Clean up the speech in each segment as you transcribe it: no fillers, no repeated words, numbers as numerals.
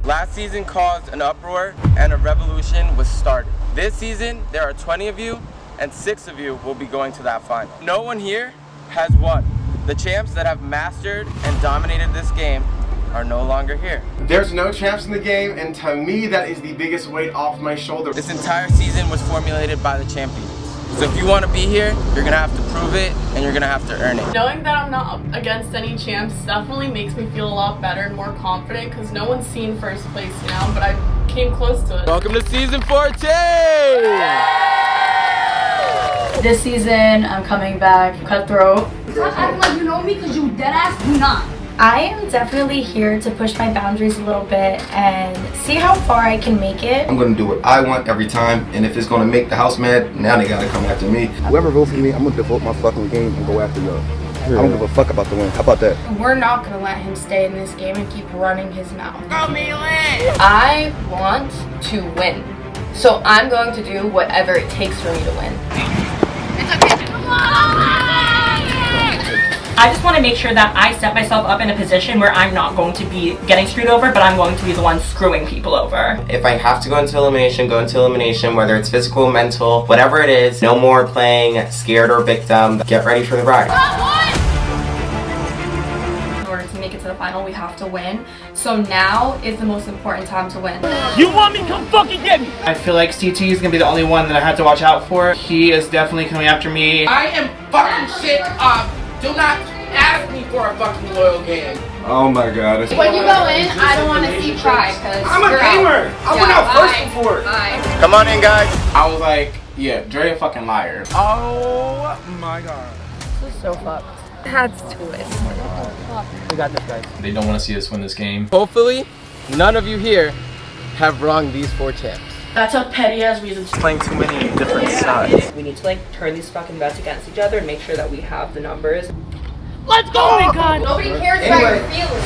Last season caused an uproar and a revolution was started. This season, there are 20 of you and 6 of you will be going to that final. No one here has won. The champs that have mastered and dominated this game are no longer here. There's no champs in the game, and to me, that is the biggest weight off my shoulders. This entire season was formulated by the champions. So if you want to be here, you're gonna have to prove it, and you're gonna have to earn it. Knowing that I'm not up against any champs definitely makes me feel a lot better and more confident, because no one's seen first place now, but I came close to it. Welcome to season 14! This season, I'm coming back cutthroat. Stop acting like you know me, because you deadass do not. I am definitely here to push my boundaries a little bit and see how far I can make it. I'm gonna do what I want every time, and if it's gonna make the house mad, now they gotta come after me. Whoever votes for me, I'm gonna devote my fucking game and go after y'all. I don't give a fuck about the win. How about that? We're not gonna let him stay in this game and keep running his mouth. Go Melee! I want to win, so I'm going to do whatever it takes for me to win. I just want to make sure that I set myself up in a position where I'm not going to be getting screwed over, but I'm going to be the one screwing people over. If I have to go into elimination, whether it's physical, mental, whatever it is. No more playing scared or victim. Get ready for the ride. In order to make it to the final, we have to win. So now is the most important time to win. You want me? Come fucking get me! I feel like CT is gonna be the only one that I have to watch out for. He is definitely coming after me. I am fucking sick of. Do not ask me for a fucking loyal game. Oh my god. When you go in, I don't want to see pride, because I'm a gamer. I went out first before. Bye. Come on in, guys. I was like, yeah, Dre a fucking liar. Oh my god. This is so fucked. That's to it. We got this, guys. They don't want to see us win this game. Hopefully, none of you here have wronged these 4 champs. That's a petty ass reason. Playing too many different sides. We need to like turn these fucking bets against each other and make sure that we have the numbers. Let's go! Oh my god! Nobody cares about your feelings.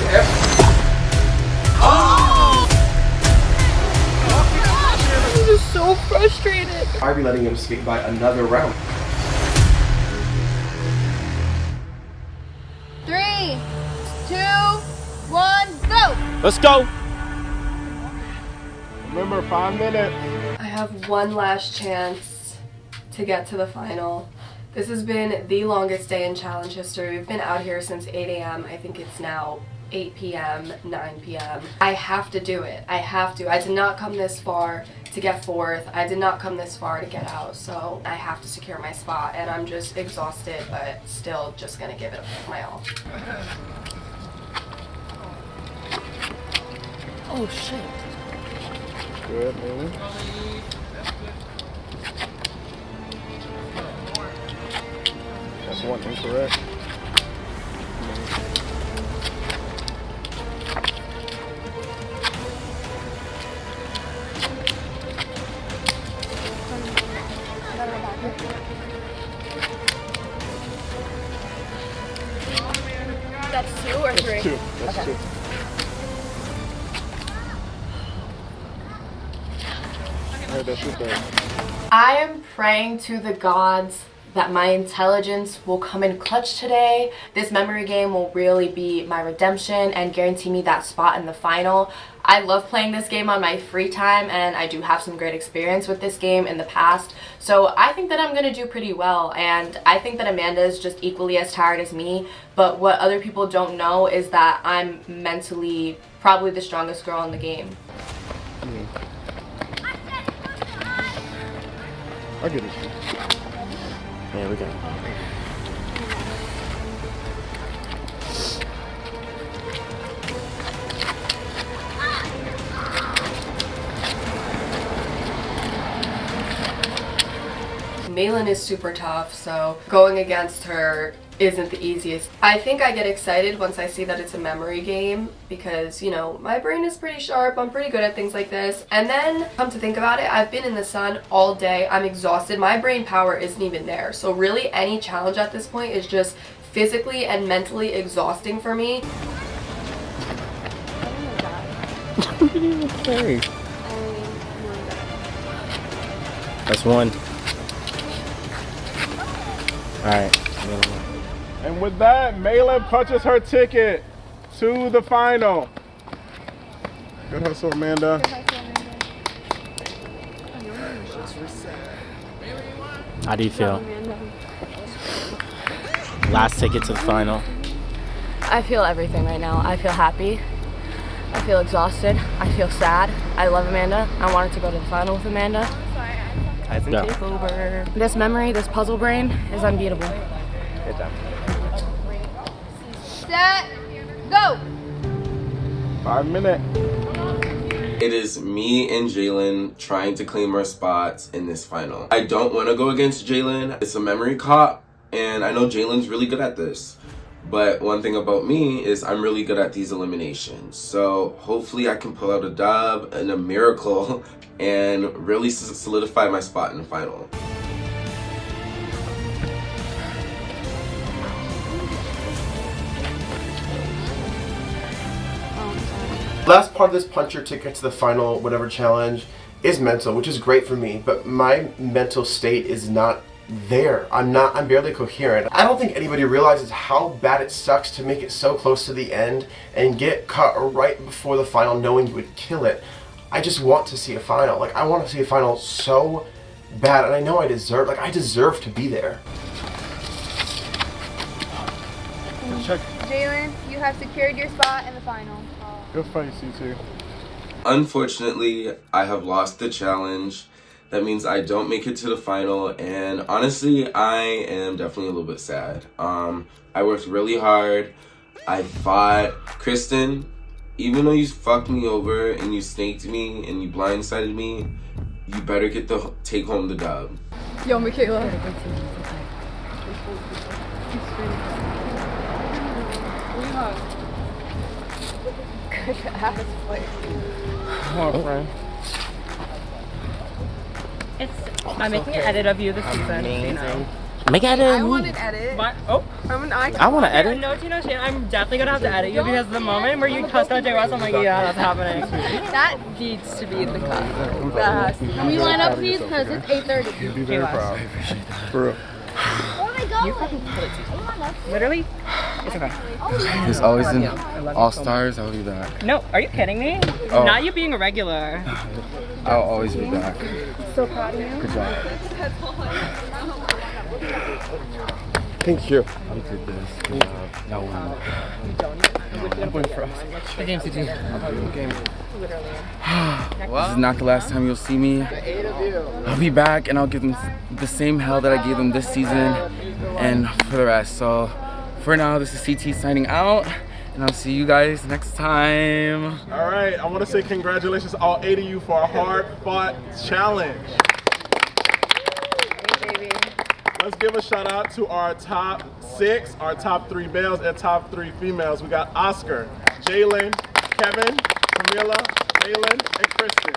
This is so frustrated. I'd be letting him skate by another round. 3, 2, 1, go! Let's go! Remember, 5 minutes. I have one last chance to get to the final. This has been the longest day in challenge history. We've been out here since 8 a.m. I think it's now 8 p.m., 9 p.m. I have to do it. I have to. I did not come this far to get 4th. I did not come this far to get out. So I have to secure my spot, and I'm just exhausted, but still just gonna give it my all. Oh shit. Good, man. That's one incorrect. That's 2 or 3? That's 2. That's okay. 2. I am praying to the gods that my intelligence will come in clutch today. This memory game will really be my redemption and guarantee me that spot in the final. I love playing this game on my free time, and I do have some great experience with this game in the past. So I think that I'm gonna do pretty well, and I think that Amanda is just equally as tired as me. But what other people don't know is that I'm mentally probably the strongest girl in the game. I get it. Yeah, we can. Malin is super tough, so going against her isn't the easiest. I think I get excited once I see that it's a memory game because, you know, my brain is pretty sharp, I'm pretty good at things like this. And then, come to think about it, I've been in the sun all day, I'm exhausted, my brain power isn't even there. So really any challenge at this point is just physically and mentally exhausting for me. What did you say? That's 1. Alright. And with that, Malin punches her ticket to the final. Good hustle, Amanda. How do you feel? Last ticket to the final. I feel everything right now. I feel happy. I feel exhausted. I feel sad. I love Amanda. I wanted to go to the final with Amanda. Yeah. This memory, this puzzle brain is unbeatable. Good job. Set, go! 5 minutes. It is me and Jalen trying to claim our spots in this final. I don't want to go against Jalen. It's a memory cop, and I know Jalen's really good at this. But one thing about me is I'm really good at these eliminations. So hopefully I can pull out a dub and a miracle and really solidify my spot in the final. Last part of this puncher ticket to the final whatever challenge is mental, which is great for me, but my mental state is not there. I'm barely coherent. I don't think anybody realizes how bad it sucks to make it so close to the end and get cut right before the final knowing you would kill it. I just want to see a final. Like, I want to see a final so bad, and I know I deserve to be there. Check. Jalen, you have secured your spot in the final. Good fight, C2. Unfortunately, I have lost the challenge. That means I don't make it to the final, and honestly, I am definitely a little bit sad. I worked really hard. I fought. Kristen, even though you fucked me over and you snaked me and you blindsided me, you better take home the dub. Yo, Michaela. Good ass play. I'm making an edit of you this season. You know. Make edit. I want an edit. What? Oh. I want to edit. No, Tino, Shane, I'm definitely gonna have to edit you because the moment where you cussed out J. West, I'm like, yeah, that's happening. That needs to be in the cut. That has to be. Can we line up, please? Because it's 8:30. You'd be very proud. For real. Oh my god. You fucking killed it, Tino. Literally, it's okay. There's always an All-Stars. I'll be back. No, are you kidding me? Oh. Not you being a regular. I'll always be back. So proud of you. Good job. Thank you. You did this. Good job. Y'all won. Win for us. The game, CT. This is not the last time you'll see me. I'll be back and I'll give them the same hell that I gave them this season and for the rest. So for now, this is CT signing out, and I'll see you guys next time. All right, I want to say congratulations all 8 of you for a hard-fought challenge. Let's give a shout out to our top 6, our top 3 males and top 3 females. We got Oscar, Jalen, Kevin, Camila, Malin, and Kristen.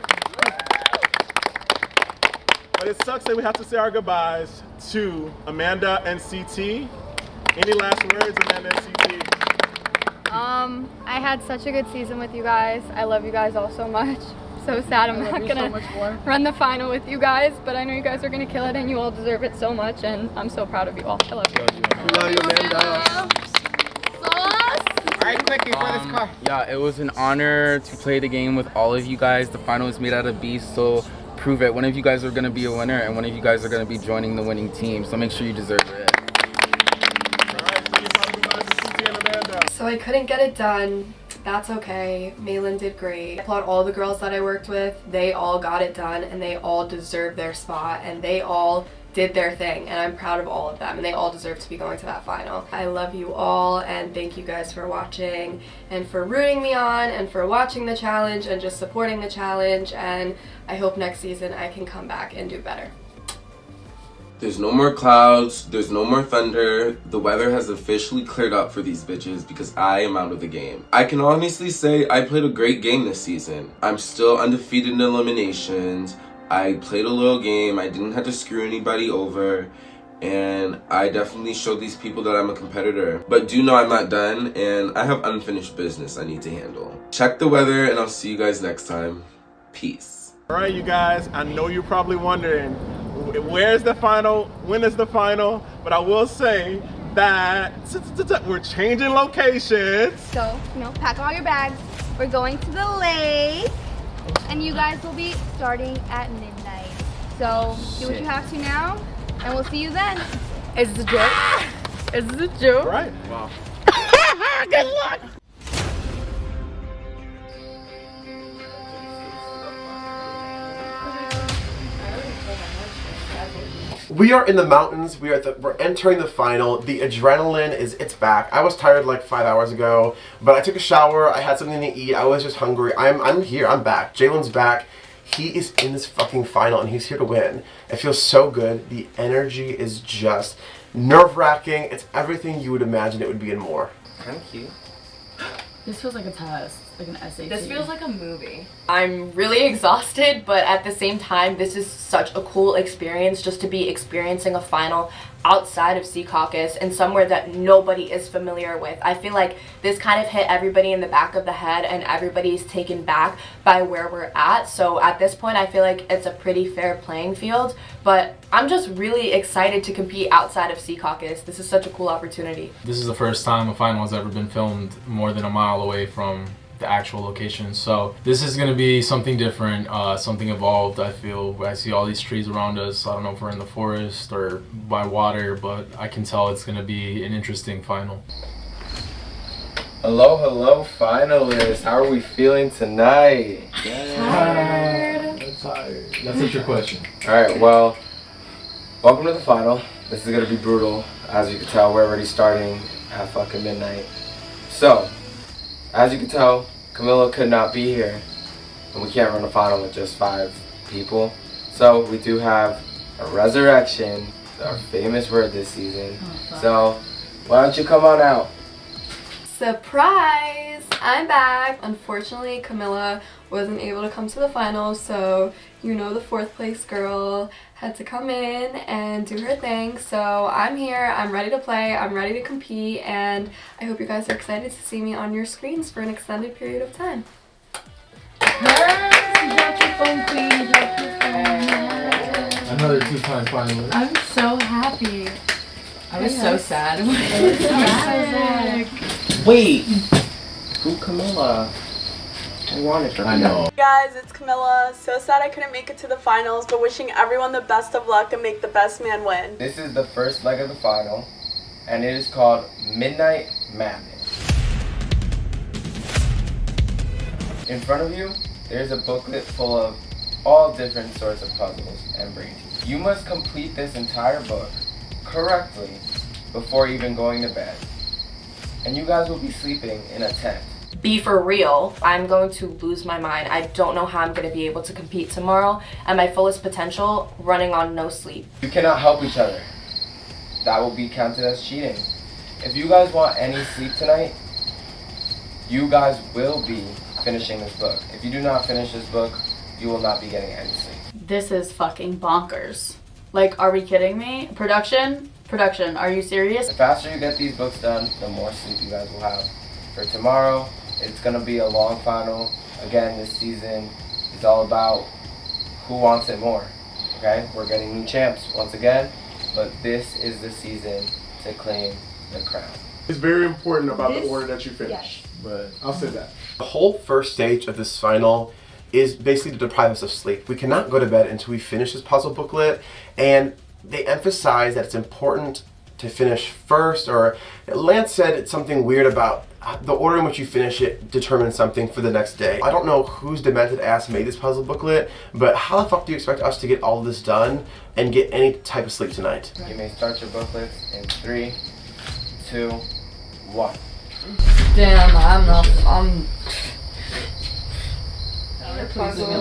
But it sucks that we have to say our goodbyes to Amanda and CT. Any last words, Amanda and CT? I had such a good season with you guys. I love you guys all so much. So sad I'm not gonna run the final with you guys, but I know you guys are gonna kill it and you all deserve it so much, and I'm so proud of you all. I love you. Love you, Amanda. Alright, quick before this car. Yeah, it was an honor to play the game with all of you guys. The final is made out of beasts, so prove it. One of you guys are gonna be a winner, and one of you guys are gonna be joining the winning team. So make sure you deserve it. So I couldn't get it done. That's okay. Malin did great. I applaud all the girls that I worked with. They all got it done and they all deserved their spot and they all did their thing, and I'm proud of all of them, and they all deserve to be going to that final. I love you all, and thank you guys for watching and for rooting me on and for watching the challenge and just supporting the challenge, and I hope next season I can come back and do better. There's no more clouds, there's no more thunder. The weather has officially cleared up for these bitches because I am out of the game. I can honestly say I played a great game this season. I'm still undefeated in eliminations. I played a little game, I didn't have to screw anybody over, and I definitely showed these people that I'm a competitor. But do know I'm not done, and I have unfinished business I need to handle. Check the weather, and I'll see you guys next time. Peace. Alright, you guys, I know you're probably wondering, where's the final? When is the final? But I will say that we're changing locations. So, pack all your bags. We're going to the lake, and you guys will be starting at midnight. So do what you have to now, and we'll see you then. Is this a joke? Is this a joke? All right. Wow. Good luck. We are in the mountains. We're entering the final. The adrenaline it's back. I was tired like 5 hours ago, but I took a shower. I had something to eat. I was just hungry. I'm here. I'm back. Jalen's back. He is in this fucking final, and he's here to win. It feels so good. The energy is just nerve-wracking. It's everything you would imagine it would be and more. Thank you. This feels like a test, like an SAT. This feels like a movie. I'm really exhausted, but at the same time, this is such a cool experience just to be experiencing a final outside of Caucus and somewhere that nobody is familiar with. I feel like this kind of hit everybody in the back of the head and everybody's taken back by where we're at. So at this point, I feel like it's a pretty fair playing field, but I'm just really excited to compete outside of Caucus. This is such a cool opportunity. This is the first time a final has ever been filmed more than a mile away from the actual location, so this is going to be something different, something evolved. I feel I see all these trees around us. I don't know if we're in the forest or by water, but I can tell it's going to be an interesting final. Hello finalists, how are we feeling tonight? Tired. That's a trick question. Alright, well, welcome to the final. This is going to be brutal. As you can tell, we're already starting at fucking midnight. So as you can tell, Camilla could not be here, and we can't run a final with just 5 people. So we do have a resurrection, our famous word this season. So why don't you come on out? Surprise! I'm back. Unfortunately, Camilla wasn't able to come to the finals, so you know the 4th place girl had to come in and do her thing. So I'm here, I'm ready to play, I'm ready to compete, and I hope you guys are excited to see me on your screens for an extended period of time. Another 2-time finalist. I'm so happy. I was so sad. Wait, who Camilla? I wanted her. I know. Hey guys, it's Camilla. So sad I couldn't make it to the finals, but wishing everyone the best of luck and make the best man win. This is the first leg of the final, and it is called Midnight Madness. In front of you, there's a booklet full of all different sorts of puzzles and brain teasers. You must complete this entire book correctly before even going to bed. And you guys will be sleeping in a tent. Be for real. I'm going to lose my mind. I don't know how I'm going to be able to compete tomorrow at my fullest potential running on no sleep. You cannot help each other. That will be counted as cheating. If you guys want any sleep tonight, you guys will be finishing this book. If you do not finish this book, you will not be getting any sleep. This is fucking bonkers. Like, are we kidding me? Production, are you serious? The faster you get these books done, the more sleep you guys will have. For tomorrow, it's gonna be a long final. Again, this season is all about who wants it more. Okay, we're getting new champs once again, but this is the season to claim the crown. It's very important about the order that you finish, but I'll say that. The whole first stage of this final is basically to deprive us of sleep. We cannot go to bed until we finish this puzzle booklet, and they emphasize that it's important to finish first, or Lance said it's something weird about the order in which you finish it determines something for the next day. I don't know whose demented ass made this puzzle booklet, but how the fuck do you expect us to get all of this done and get any type of sleep tonight? You may start your booklets in 3, 2, 1. Damn,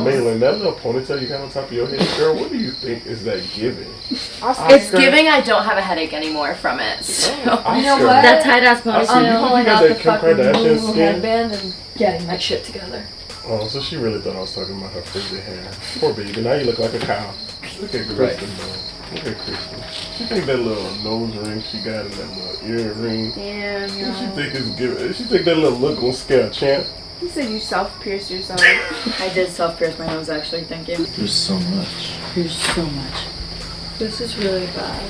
Maylin, that little ponytail you got on top of your head, girl, what do you think is that giving? It's giving I don't have a headache anymore from it. So. You know what? That tight ass ponytail. I'm pulling out the fucking blue headband and getting my shit together. Oh, so she really thought I was talking about her frizzy hair. Poor baby, now you look like a cow. Look at Kristen, though. Look at Kristen. She think that little nose ring she got and that little earring. Damn, what she think is giving? She think that little look gonna scare a champ? You said you self-pierced yourself. I did self-pierce my nose, actually, thank you. There's so much. There's so much. This is really bad.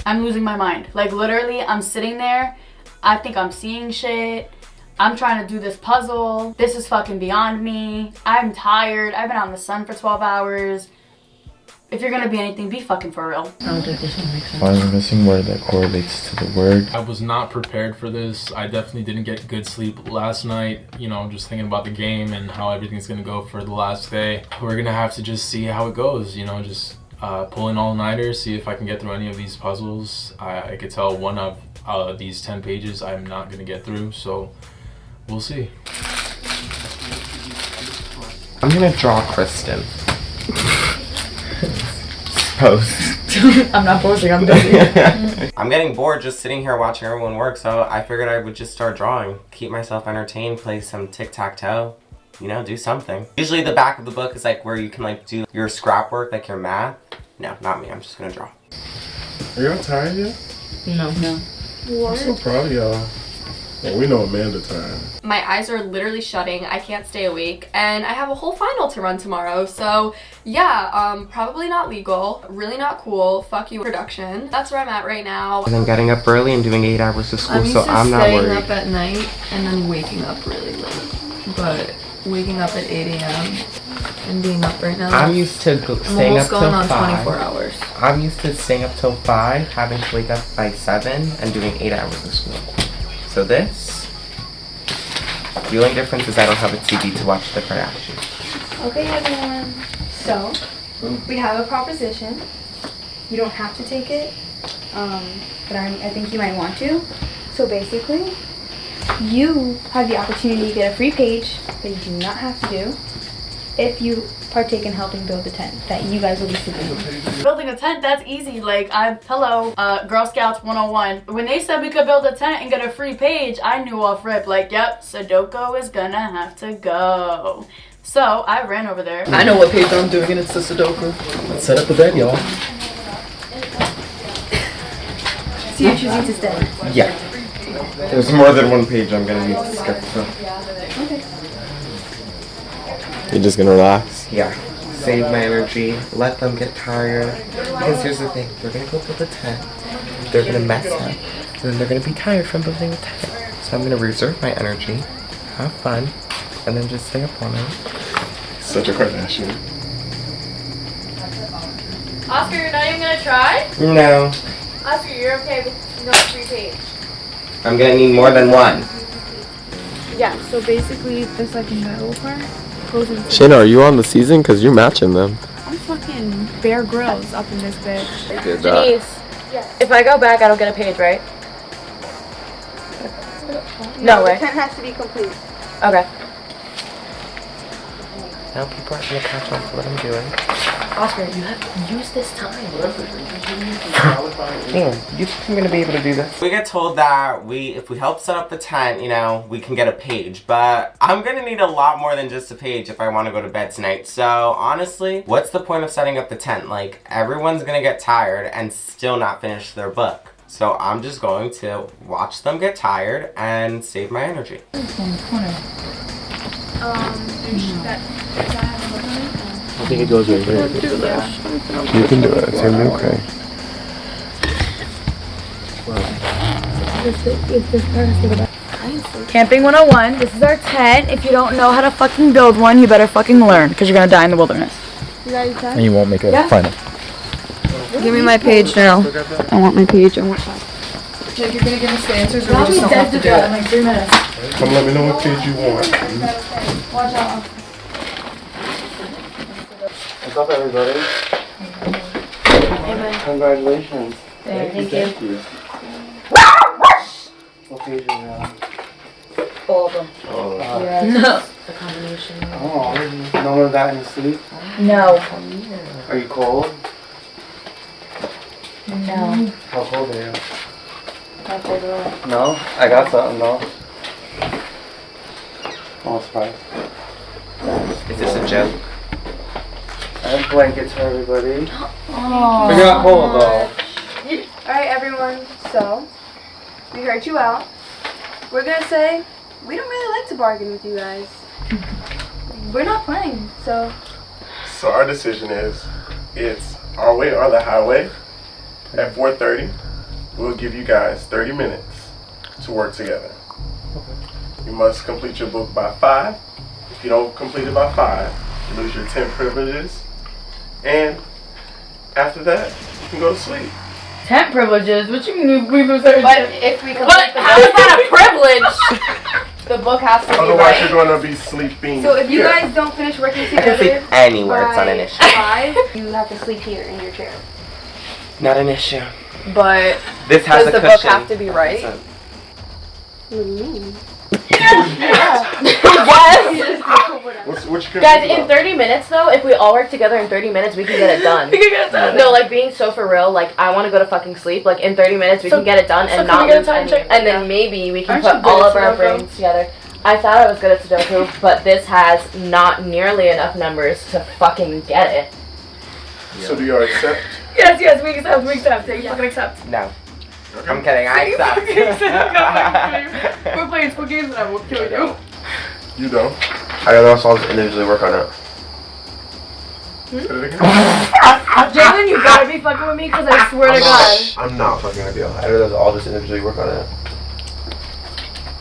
I'm losing my mind. Like, literally, I'm sitting there. I think I'm seeing shit. I'm trying to do this puzzle. This is fucking beyond me. I'm tired. I've been out in the sun for 12 hours. If you're gonna be anything, be fucking for real. Find the missing word that correlates to the word. I was not prepared for this. I definitely didn't get good sleep last night. You know, just thinking about the game and how everything's gonna go for the last day. We're gonna have to just see how it goes, you know, just pull in all-nighters, see if I can get through any of these puzzles. I could tell one of these 10 pages I'm not gonna get through, so we'll see. I'm gonna draw Kristen. Pose. I'm not posing, I'm busy. I'm getting bored just sitting here watching everyone work, so I figured I would just start drawing. Keep myself entertained, play some tic-tac-toe, you know, do something. Usually the back of the book is like where you can like do your scrap work, like your math. No, not me, I'm just gonna draw. Are y'all tired yet? No. I'm so proud of y'all. Well, we know Amanda tired. My eyes are literally shutting. I can't stay awake. And I have a whole final to run tomorrow. So yeah, probably not legal. Really not cool. Fuck you, production. That's where I'm at right now. And I'm getting up early and doing 8 hours of school, so I'm not worried. I'm used to staying up at night and then waking up really late. But waking up at 8 a.m. and being up right now. I'm used to staying up till 5. I'm almost going on 24 hours. I'm used to staying up till 5, having to wake up by 7, and doing 8 hours of school. So this, the only difference is I don't have a TV to watch the Kardashians. Okay, everyone. So, we have a proposition. You don't have to take it, but I think you might want to. So basically, you have the opportunity to get a free page that you do not have to do if you partake in helping build the tent that you guys will be sleeping in. Building a tent, that's easy. Like, hello, Girl Scouts 101. When they said we could build a tent and get a free page, I knew off rip, like, yep, Sudoku is gonna have to go. So, I ran over there. I know what page I'm doing and it's the Sudoku. Let's set up the bed, y'all. So you're choosing to stay? Yeah. There's more than one page I'm gonna need to skip through. Okay. You're just gonna relax? Yeah. Save my energy, let them get tired. Because here's the thing, we're gonna go build a tent, they're gonna mess up, and then they're gonna be tired from building a tent. So I'm gonna reserve my energy, have fun, and then just stay up all night. Such a Kardashian. Oscar, you're not even gonna try? No. Oscar, you're okay with no free page? I'm gonna need more than one. Yeah, so basically this like metal part goes into Shayna, are you on the season? Because you're matching them. I'm fucking Bear Grylls up in this bitch. Did that. Denise, if I go back, I don't get a page, right? No way. The tent has to be complete. Okay. Now people are gonna catch on to what I'm doing. Oscar, you have to use this time. Damn, you think I'm gonna be able to do this? We get told that if we help set up the tent, you know, we can get a page, but I'm gonna need a lot more than just a page if I wanna go to bed tonight. So honestly, what's the point of setting up the tent? Like, everyone's gonna get tired and still not finish their book. So I'm just going to watch them get tired and save my energy. I think it goes right here. You can do it. It's gonna be okay. Camping 101, this is our tent. If you don't know how to fucking build one, you better fucking learn, because you're gonna die in the wilderness. You guys done? And you won't make a final. Give me my page now. I want my page. I want that. Like, you're gonna give us the answers, or we just don't have to do it in like 3 minutes. Come let me know what page you want. Watch out. What's up, everybody? Congratulations. Thank you. What page is that? All of them. No. The combination. Oh, none of that in sleep? No. Are you cold? No. How cold are you? Not cold at all. No? I got something though. Oh, surprise. Is this a joke? I have blankets for everybody. Oh. But you're not cold though. Alright, everyone. So, we heard you out. We're gonna say we don't really like to bargain with you guys. We're not playing, so. So our decision is, it's our way or the highway. At 4:30, we'll give you guys 30 minutes to work together. You must complete your book by 5. If you don't complete it by 5, you lose your 10 privileges. And after that, you can go to sleep. 10 privileges? What you mean we lose our But if we complete the book, is that a privilege? The book has to be Otherwise, right. you're going to be sleeping. So if you here. guys don't finish working I can sleep together anywhere, it's not an issue. 5, you have to sleep here in your chair. Not an issue. But This has does a the book cushion. have to be right? So- Yes. What you Guys, in 30 minutes though, if we all work together in 30 minutes, we can get it done. We can get it done. No, like being so for real, like I want to go to fucking sleep. Like in 30 minutes, we So- can get it done so and can not we get a lose time any. check? And then maybe we can Aren't you put good all at of our Sudoku? brains together. I thought I was good at Sudoku, but this has not nearly enough numbers to fucking get it. So do you accept? Yes, we accept, Take fucking accept. No. I'm kidding, I accept. We're playing school games and I will kill you. You don't. I gotta also individually work on it. Say it again. Jalen, you gotta be fucking with me because I swear to God. I'm not fucking with you. I'd rather all just individually work on it.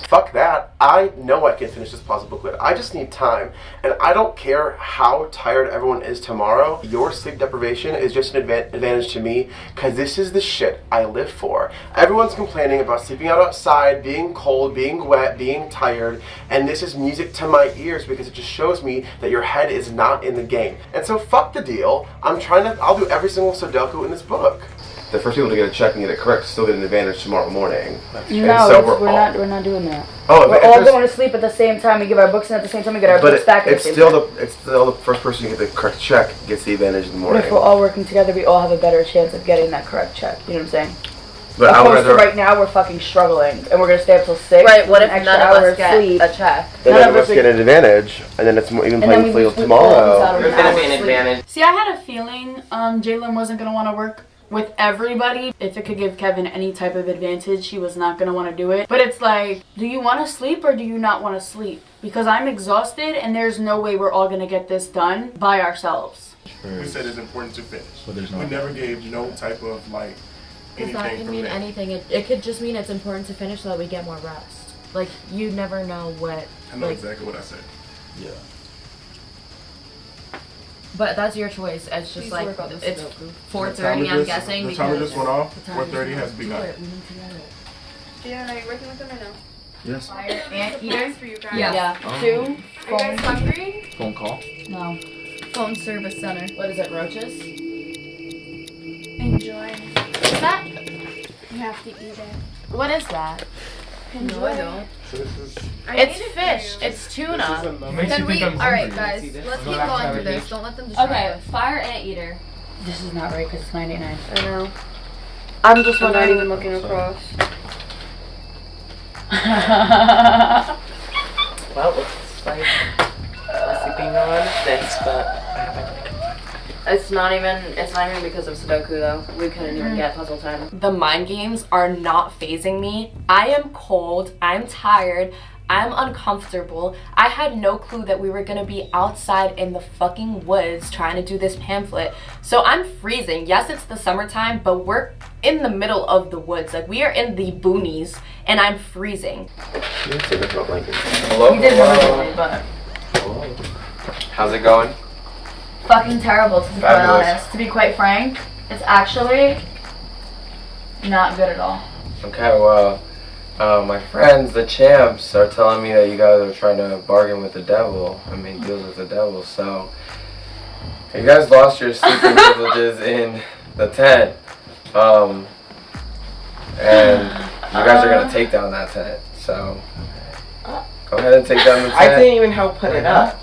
Fuck that. I know I can finish this puzzle booklet. I just need time. And I don't care how tired everyone is tomorrow. Your sleep deprivation is just an advantage to me because this is the shit I live for. Everyone's complaining about sleeping out outside, being cold, being wet, being tired, and this is music to my ears because it just shows me that your head is not in the game. And so fuck the deal. I'll do every single Sudoku in this book. The first people to get a check and get it correct still get an advantage tomorrow morning. No, we're not doing that. Oh, we're all going to sleep at the same time. We give our books in at the same time. We get our books back at the same time. It's still the first person to get the correct check gets the advantage in the morning. But if we're all working together, we all have a better chance of getting that correct check. You know what I'm saying? But I would Opposed to rather right now, we're fucking struggling, and we're gonna stay up till 6. Right, what if an none extra of hour us get sleep. a check? none of us get an advantage, and then it's more even And then playing we field just- we all lose out tomorrow. on There's an gonna hour's be an sleep. advantage. See, I had a feeling Jalen wasn't gonna want to work with everybody. If it could give Kevin any type of advantage, he was not gonna want to do it. But it's like, do you want to sleep or do you not want to sleep? Because I'm exhausted, and there's no way we're all gonna get this done by ourselves. We said it's important to finish. But there's no- We never gave no type of like Because that anything can from mean there. anything. It could just mean it's important to finish so that we get more rest. Like, you never know what. I know like, exactly what I said. Yeah. But that's your choice. It's just Please like, work on this it's Sudoku. 4:30, I'm guessing. The timer because just went off. the timer 4:30 has just- begun. Do it, we need to get it. Yeah, are you working with them or no? Yes. Fire and eaters for you guys. Yeah. Oh. 2. Are you guys hungry? Phone call. No. Phone service center. What is it, roaches? Enjoy. What's that? You have to eat it. What is that? Enjoy. No, I don't. So this is. I It's made it for fish. you. It's tuna. Then we, alright guys, let's keep going through this. Don't let them distract Okay, us. fire anteater. This is not right because it's 99. I know. I'm just I'm not wondering. even looking across. Well, looks like sleeping on this, but I haven't. It's not even because of Sudoku though. We couldn't even get puzzle time. The mind games are not phasing me. I am cold, I'm tired, I'm uncomfortable. I had no clue that we were gonna be outside in the fucking woods trying to do this pamphlet. So I'm freezing. Yes, it's the summertime, but we're in the middle of the woods. Like, we are in the boonies and I'm freezing. Hello? We did originally, but How's it going? fucking terrible to be quite Fabulous. honest. To be quite frank, it's actually not good at all. Okay, well, my friends, the champs, are telling me that you guys are trying to bargain with the devil and make deals with the devil, so you guys lost your sleeping privileges in the tent, and you guys are gonna take down that tent, so go ahead and take down the tent. I didn't even help put it up.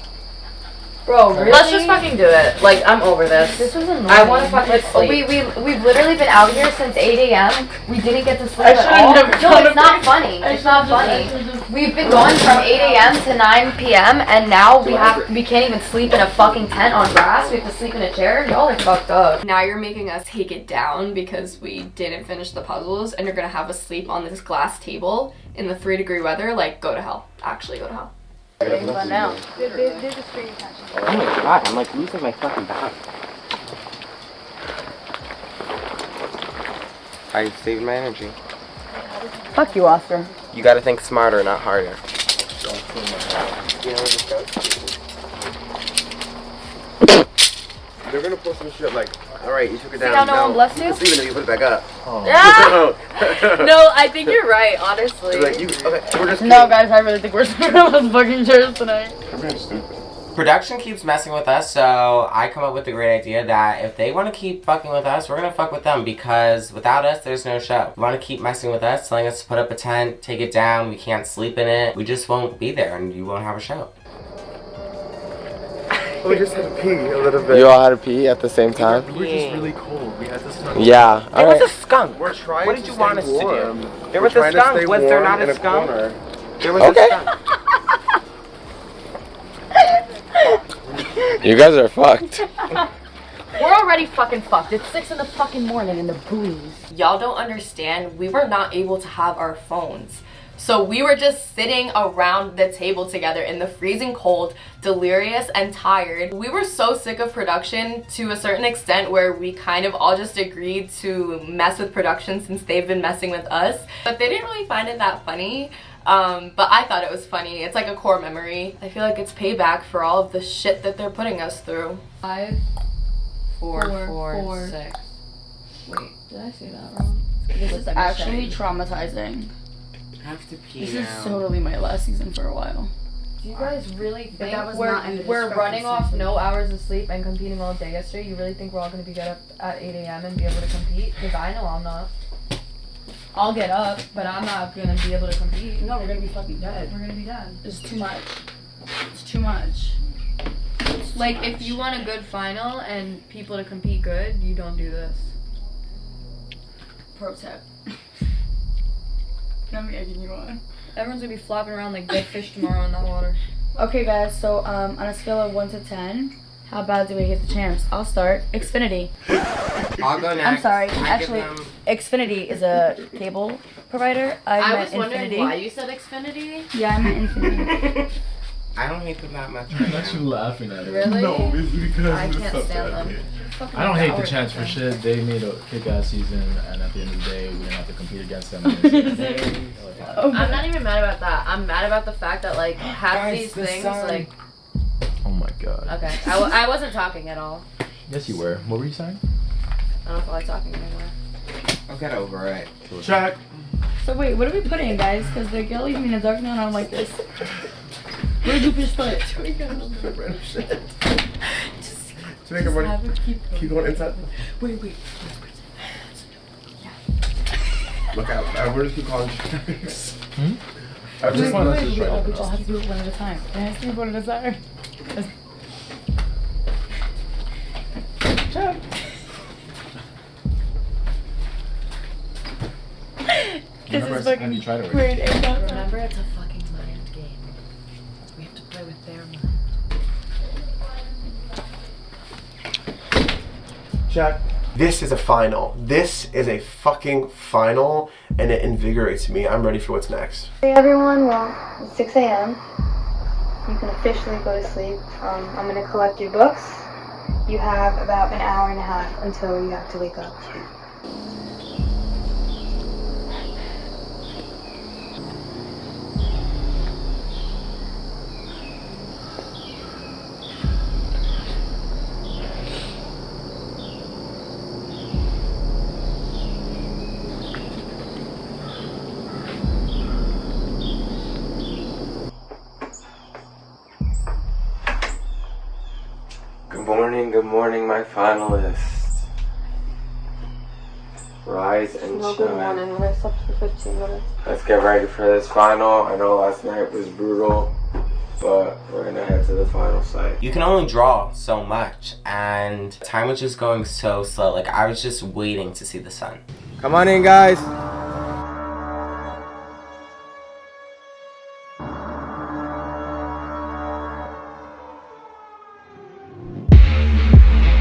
Bro, really? Let's just fucking do it. Like, I'm over this. This was annoying. I want to fucking sleep. We've literally been out here since 8 a.m. We didn't get to sleep I at should've all. never No, done it's it. not funny. It's not funny. We've been going from 8 a.m. to 9 p.m. and now we can't even sleep in a fucking tent on grass. We have to sleep in a chair. Y'all are fucked up. Now you're making us take it down because we didn't finish the puzzles and you're gonna have us sleep on this glass table in the 3-degree weather. Like, go to hell. Actually, go to hell. But now. They're just paying attention. Oh my god, I'm like losing my fucking balance. I saved my energy. Fuck you, Oscar. You gotta think smarter, not harder. They're gonna post some shit like, alright, you took it See down. how no one blessed you? It's leaving and you put it back up. No, I think you're right, honestly. Like, we're just No, guys, I really think we're screwing up on fucking chairs tonight. Production keeps messing with us, so I come up with the great idea that if they want to keep fucking with us, we're gonna fuck with them, because without us, there's no show. You want to keep messing with us, telling us to put up a tent, take it down, we can't sleep in it, we just won't be there and you won't have a show. We just had to pee a little bit. You all had to pee at the same time? We were just really cold. We had to snuggle. Yeah. There was a skunk. We're trying What did you want us to warm. do? There was a skunk. Was there not a skunk? There was a skunk. You guys are fucked. We're already fucking fucked. It's 6 in the fucking morning in the booze. Y'all don't understand. We were not able to have our phones. So we were just sitting around the table together in the freezing cold, delirious and tired. We were so sick of production to a certain extent where we kind of all just agreed to mess with production since they've been messing with us. But they didn't really find it that funny. But I thought it was funny. It's like a core memory. I feel like it's payback for all of the shit that they're putting us through. 5, 4, 4, 6. Wait, did I say that wrong? This is actually traumatizing. I have to pee This now. is totally my last season for a while. Do you guys really But think that was not in the we're running off discrepancy. no hours of sleep and competing all day yesterday? You really think we're all going to be get up at 8 a.m. and be able to compete? Because I know I'm not. I'll get up, but I'm not going to be able to compete. No, we're gonna be fucking dead. We're going to be dead. It's too much. It's too much. Like, if you want a good final and people to compete good, you don't do this. Pro tip. Let me egging you on. Everyone's going to be flopping around like dead fish tomorrow in that water. Okay, guys, so on a scale of 1 to 10, how bad do we hate the champs? I'll start. Xfinity. I'll go next. I'm sorry. I Actually, give them- Xfinity is a cable provider. I meant was wondering Infinity. why you said Xfinity. Yeah, I meant Infinity. I don't hate them that much. That's you laughing at it. Really? No, it's because I can't stand them. I don't hate the Champs for shit. They made a kick-ass season, and at the end of the day, we didn't have to compete against them. I'm not even mad about that. I'm mad about the fact that like half Guys, these the things sun. like. Oh my god. Okay, I wasn't talking at all. Yes, you were. What were you saying? I don't feel like talking anymore. I'll get over it. Check. So wait, what are we putting, guys? Because the girl leaving me in the dark now, and I'm like this. Where did you just put it? Random shit. To make everybody keep going inside. Wait. Look out. We're just keep calling checks. I just want us to We try all different have to do it one at a time. Can I do it one at a time? Check. This is fucking have you tried it already? weird. Remember, it's a fucking mind game. We have to play with their mind. Check. This is a final. This is a fucking final, and it invigorates me. I'm ready for what's next. Hey everyone, well, it's 6 a.m. You can officially go to sleep. I'm going to collect your books. You have about an hour and a half until you have to wake up. Good morning, my finalists. Rise and Well, shine. good morning. I slept for 15 minutes. Let's get ready for this final. I know last night was brutal, but we're gonna head to the final site. You can only draw so much, and time was just going so slow. Like, I was just waiting to see the sun. Come on in, guys.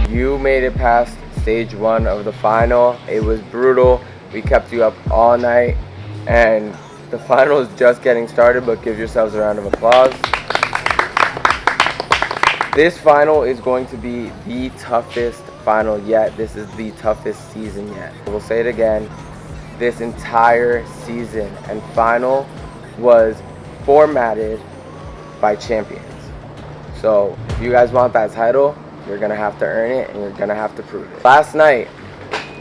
You made it past stage 1 of the final. It was brutal. We kept you up all night, and the final is just getting started, but give yourselves a round of applause. This final is going to be the toughest final yet. This is the toughest season yet. We'll say it again. This entire season and final was formatted by champions. So if you guys want that title, you're gonna have to earn it and you're gonna have to prove it. Last night,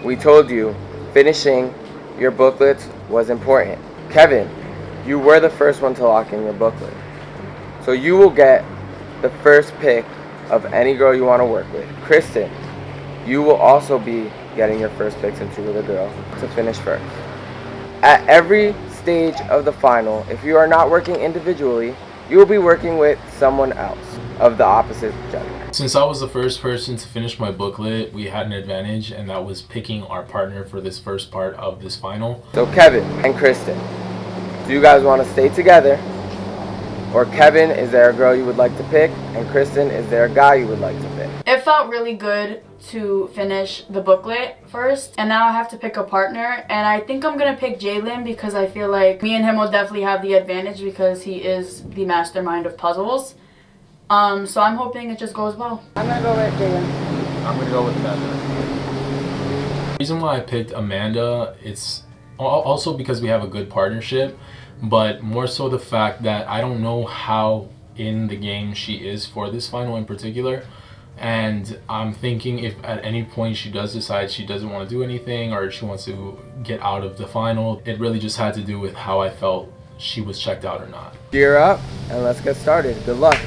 we told you finishing your booklets was important. Kevin, you were the first one to lock in your booklet. So you will get the first pick of any girl you want to work with. Kristen, you will also be getting your first pick since you were the girl to finish first. At every stage of the final, if you are not working individually, you will be working with someone else of the opposite gender. Since I was the first person to finish my booklet, we had an advantage, and that was picking our partner for this first part of this final. So Kevin and Kristen, do you guys want to stay together? Or Kevin, is there a girl you would like to pick? And Kristen, is there a guy you would like to pick? It felt really good to finish the booklet first, and now I have to pick a partner, and I think I'm gonna pick Jalen because I feel like me and him will definitely have the advantage because he is the mastermind of puzzles. So I'm hoping it just goes well. I'm gonna go with Jalen. I'm gonna go with Amanda. The reason why I picked Amanda, it's also because we have a good partnership, but more so the fact that I don't know how in the game she is for this final in particular. And I'm thinking if at any point she does decide she doesn't want to do anything or she wants to get out of the final, it really just had to do with how I felt she was checked out or not. Gear up and let's get started. Good luck.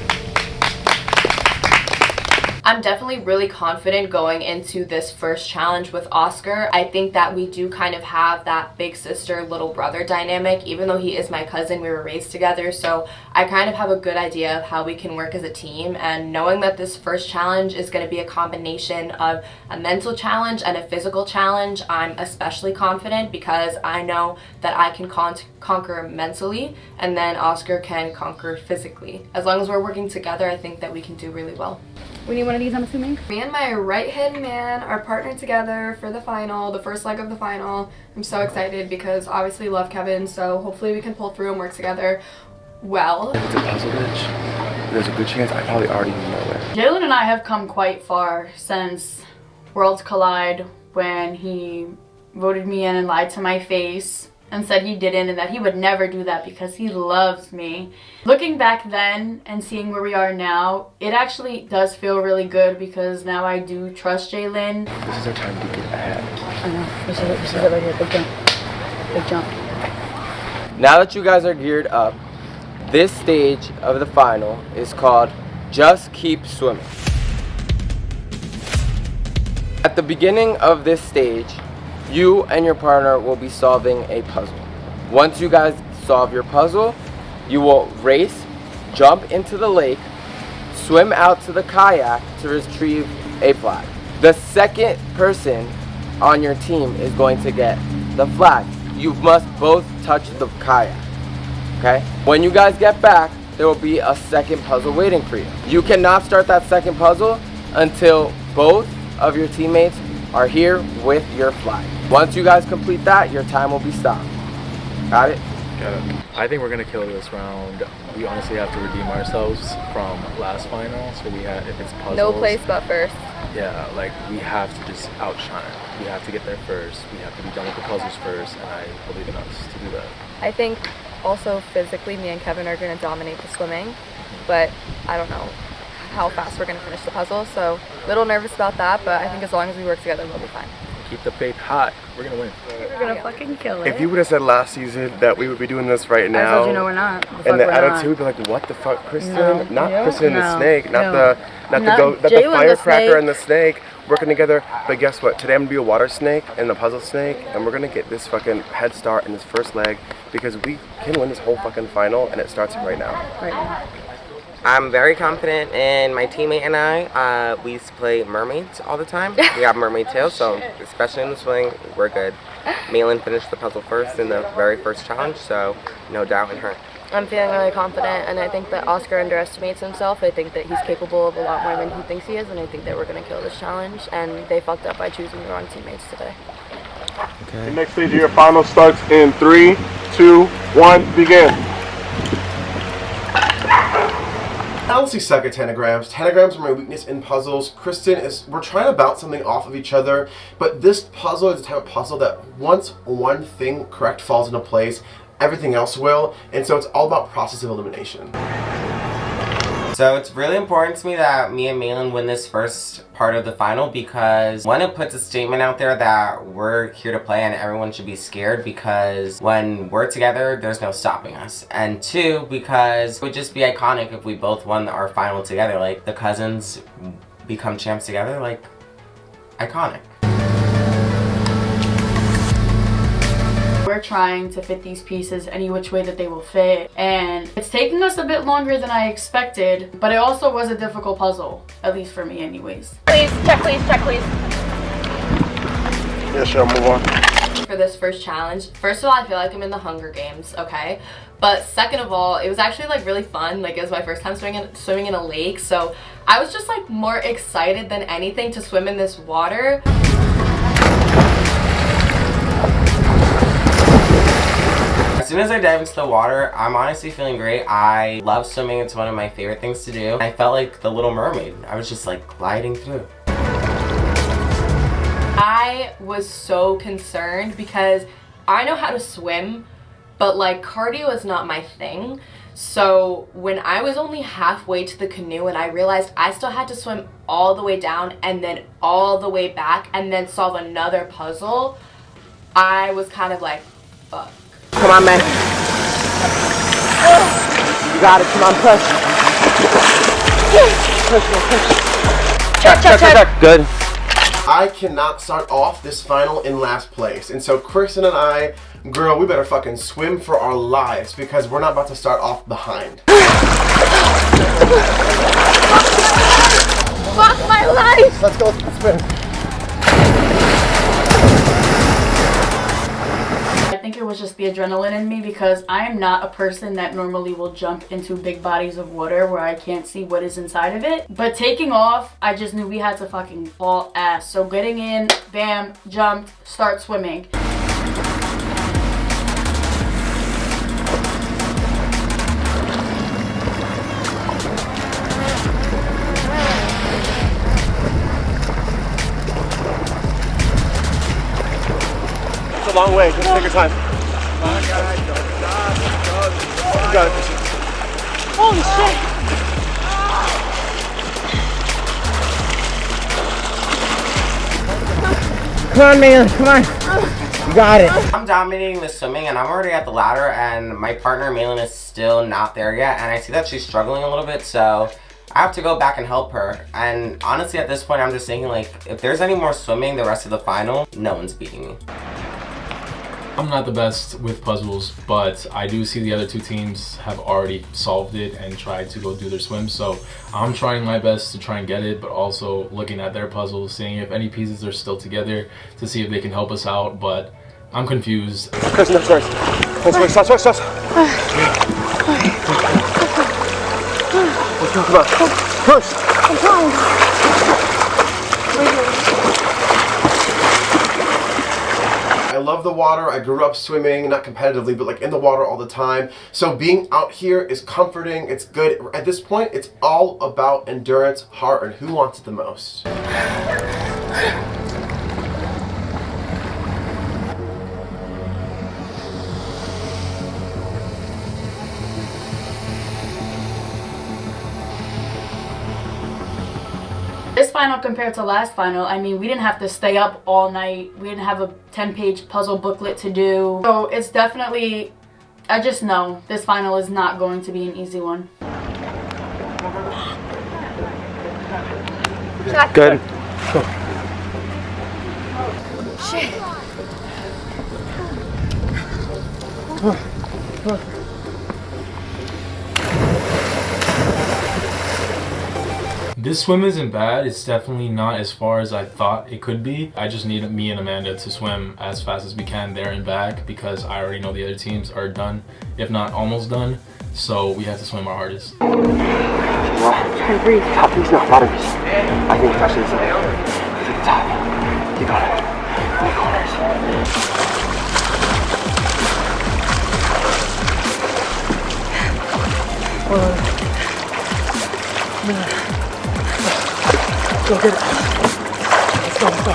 I'm definitely really confident going into this first challenge with Oscar. I think that we do kind of have that big sister, little brother dynamic. Even though he is my cousin, we were raised together. So I kind of have a good idea of how we can work as a team. And knowing that this first challenge is going to be a combination of a mental challenge and a physical challenge, I'm especially confident because I know that I can conquer mentally and then Oscar can conquer physically. As long as we're working together, I think that we can do really well. We need one of these, I'm assuming. Me and my right-hand man are partnered together for the final, the first leg of the final. I'm so excited because obviously love Kevin, so hopefully we can pull through and work together well. If it's a puzzle bitch, there's a good chance I probably already know it. Jalen and I have come quite far since Worlds Collide when he voted me in and lied to my face and said he didn't and that he would never do that because he loves me. Looking back then and seeing where we are now, it actually does feel really good because now I do trust Jalen. This is our time to get ahead. I know. This is it right here. Big jump. Big jump. Now that you guys are geared up, this stage of the final is called Just Keep Swimming. At the beginning of this stage, you and your partner will be solving a puzzle. Once you guys solve your puzzle, you will race, jump into the lake, swim out to the kayak to retrieve a flag. The second person on your team is going to get the flag. You must both touch the kayak, okay? When you guys get back, there will be a second puzzle waiting for you. You cannot start that second puzzle until both of your teammates are here with your flag. Once you guys complete that, your time will be stopped. Got it? Got it. I think we're gonna kill this round. We honestly have to redeem ourselves from last final, so we have, if it's puzzles. No place but first. Yeah, like we have to just outshine. We have to get there first. We have to be done with the puzzles first, and I believe in us to do that. I think also physically me and Kevin are going to dominate the swimming, but I don't know how fast we're going to finish the puzzle, so a little nervous about that, but I think as long as we work together, we'll be fine. Keep the faith hot. We're gonna win. We're gonna fucking kill it. If you would have said last season that we would be doing this right now, I told you no, we're not. And the attitude would be like, what the fuck, Kristen? No. Not Yeah. Kristen and the No. snake, not No. the Jalen the firecracker snake. and the snake working together. But guess what? Today I'm gonna be a water snake and the puzzle snake, and we're gonna get this fucking head start in this first leg because we can win this whole fucking final, and it starts right now. Right now. I'm very confident in my teammate and I. We used to play mermaids all the time. We have mermaid tails, so especially in the swing, we're good. Malin finished the puzzle first in the very first challenge, so no doubt in her. I'm feeling really confident, and I think that Oscar underestimates himself. I think that he's capable of a lot more than he thinks he is, and I think that we're going to kill this challenge, and they fucked up by choosing the wrong teammates today. Okay. The next stage of your final starts in 3, 2, 1, begin. I honestly suck at tanagrams. Tanagrams are my weakness in puzzles. Kristen we're trying to bounce something off of each other, but this puzzle is the type of puzzle that once one thing correct falls into place, everything else will. And so it's all about process of elimination. So it's really important to me that me and Malin win this first part of the final, because one, it puts a statement out there that we're here to play and everyone should be scared, because when we're together, there's no stopping us. And two, because it would just be iconic if we both won our final together. Like, the cousins become champs together, like, iconic. We're trying to fit these pieces any which way that they will fit, and it's taking us a bit longer than I expected, but it also was a difficult puzzle, at least for me anyways. Please, check please, check please. Yeah, sure, move on. For this first challenge, first of all, I feel like I'm in the Hunger Games, okay? But second of all, it was actually like really fun. Like, it was my first time swimming in a lake, so I was just like more excited than anything to swim in this water. As soon as I dive into the water, I'm honestly feeling great. I love swimming. It's one of my favorite things to do. I felt like the Little Mermaid. I was just like gliding through. I was so concerned because I know how to swim, but like cardio is not my thing. So when I was only halfway to the canoe and I realized I still had to swim all the way down and then all the way back and then solve another puzzle, I was kind of like, fuck. Come on, man. You got it. Come on, push. Push. Check. Good. I cannot start off this final in last place. And so Kristen and I, girl, we better fucking swim for our lives because we're not about to start off behind. Fuck my life. Let's go spin. I think it was just the adrenaline in me, because I am not a person that normally will jump into big bodies of water where I can't see what is inside of it. But taking off, I just knew we had to fucking haul ass. So getting in, bam, jumped, start swimming. It's a long way. Just take your time. You got it. Holy shit. Come on, man. Come on. You got it. I'm dominating the swimming and I'm already at the ladder, and my partner Malin is still not there yet, and I see that she's struggling a little bit, so I have to go back and help her. And honestly, at this point, I'm just thinking, like, if there's any more swimming the rest of the final, no one's beating me. I'm not the best with puzzles, but I do see the other two teams have already solved it and tried to go do their swim, so I'm trying my best to try and get it, but also looking at their puzzles, seeing if any pieces are still together to see if they can help us out, but I'm confused. Kristen, that's first. Stop. Come on. Push. I'm trying. I love the water. I grew up swimming, not competitively, but like in the water all the time. So being out here is comforting. It's good. At this point, it's all about endurance, heart, and who wants it the most. This final compared to last final, I mean, we didn't have to stay up all night. We didn't have a 10-page puzzle booklet to do. So it's definitely, I just know this final is not going to be an easy one. Good. Shit. This swim isn't bad. It's definitely not as far as I thought it could be. I just need me and Amanda to swim as fast as we can there and back, because I already know the other teams are done, if not almost done. So we have to swim our hardest. Try to breathe. Top things now, bottom. I think especially this is the top. You got it. In the corners. Go get it. Let's go.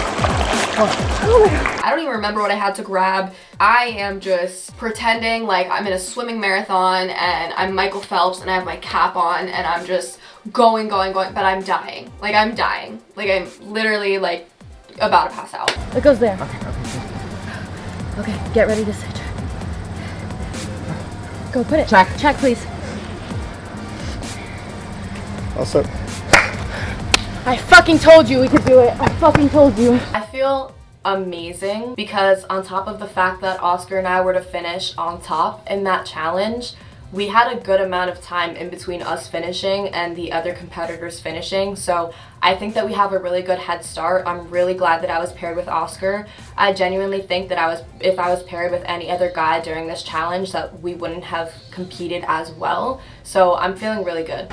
I don't even remember what I had to grab. I am just pretending like I'm in a swimming marathon and I'm Michael Phelps and I have my cap on and I'm just going, but I'm dying. Like I'm dying. Like I'm literally like about to pass out. It goes there. Okay, get ready to sit. Go put it. Check, please. Also, I fucking told you we could do it. I fucking told you. I feel amazing because on top of the fact that Oscar and I were to finish on top in that challenge, we had a good amount of time in between us finishing and the other competitors finishing, so I think that we have a really good head start. I'm really glad that I was paired with Oscar. I genuinely think that if I was paired with any other guy during this challenge, that we wouldn't have competed as well, so I'm feeling really good.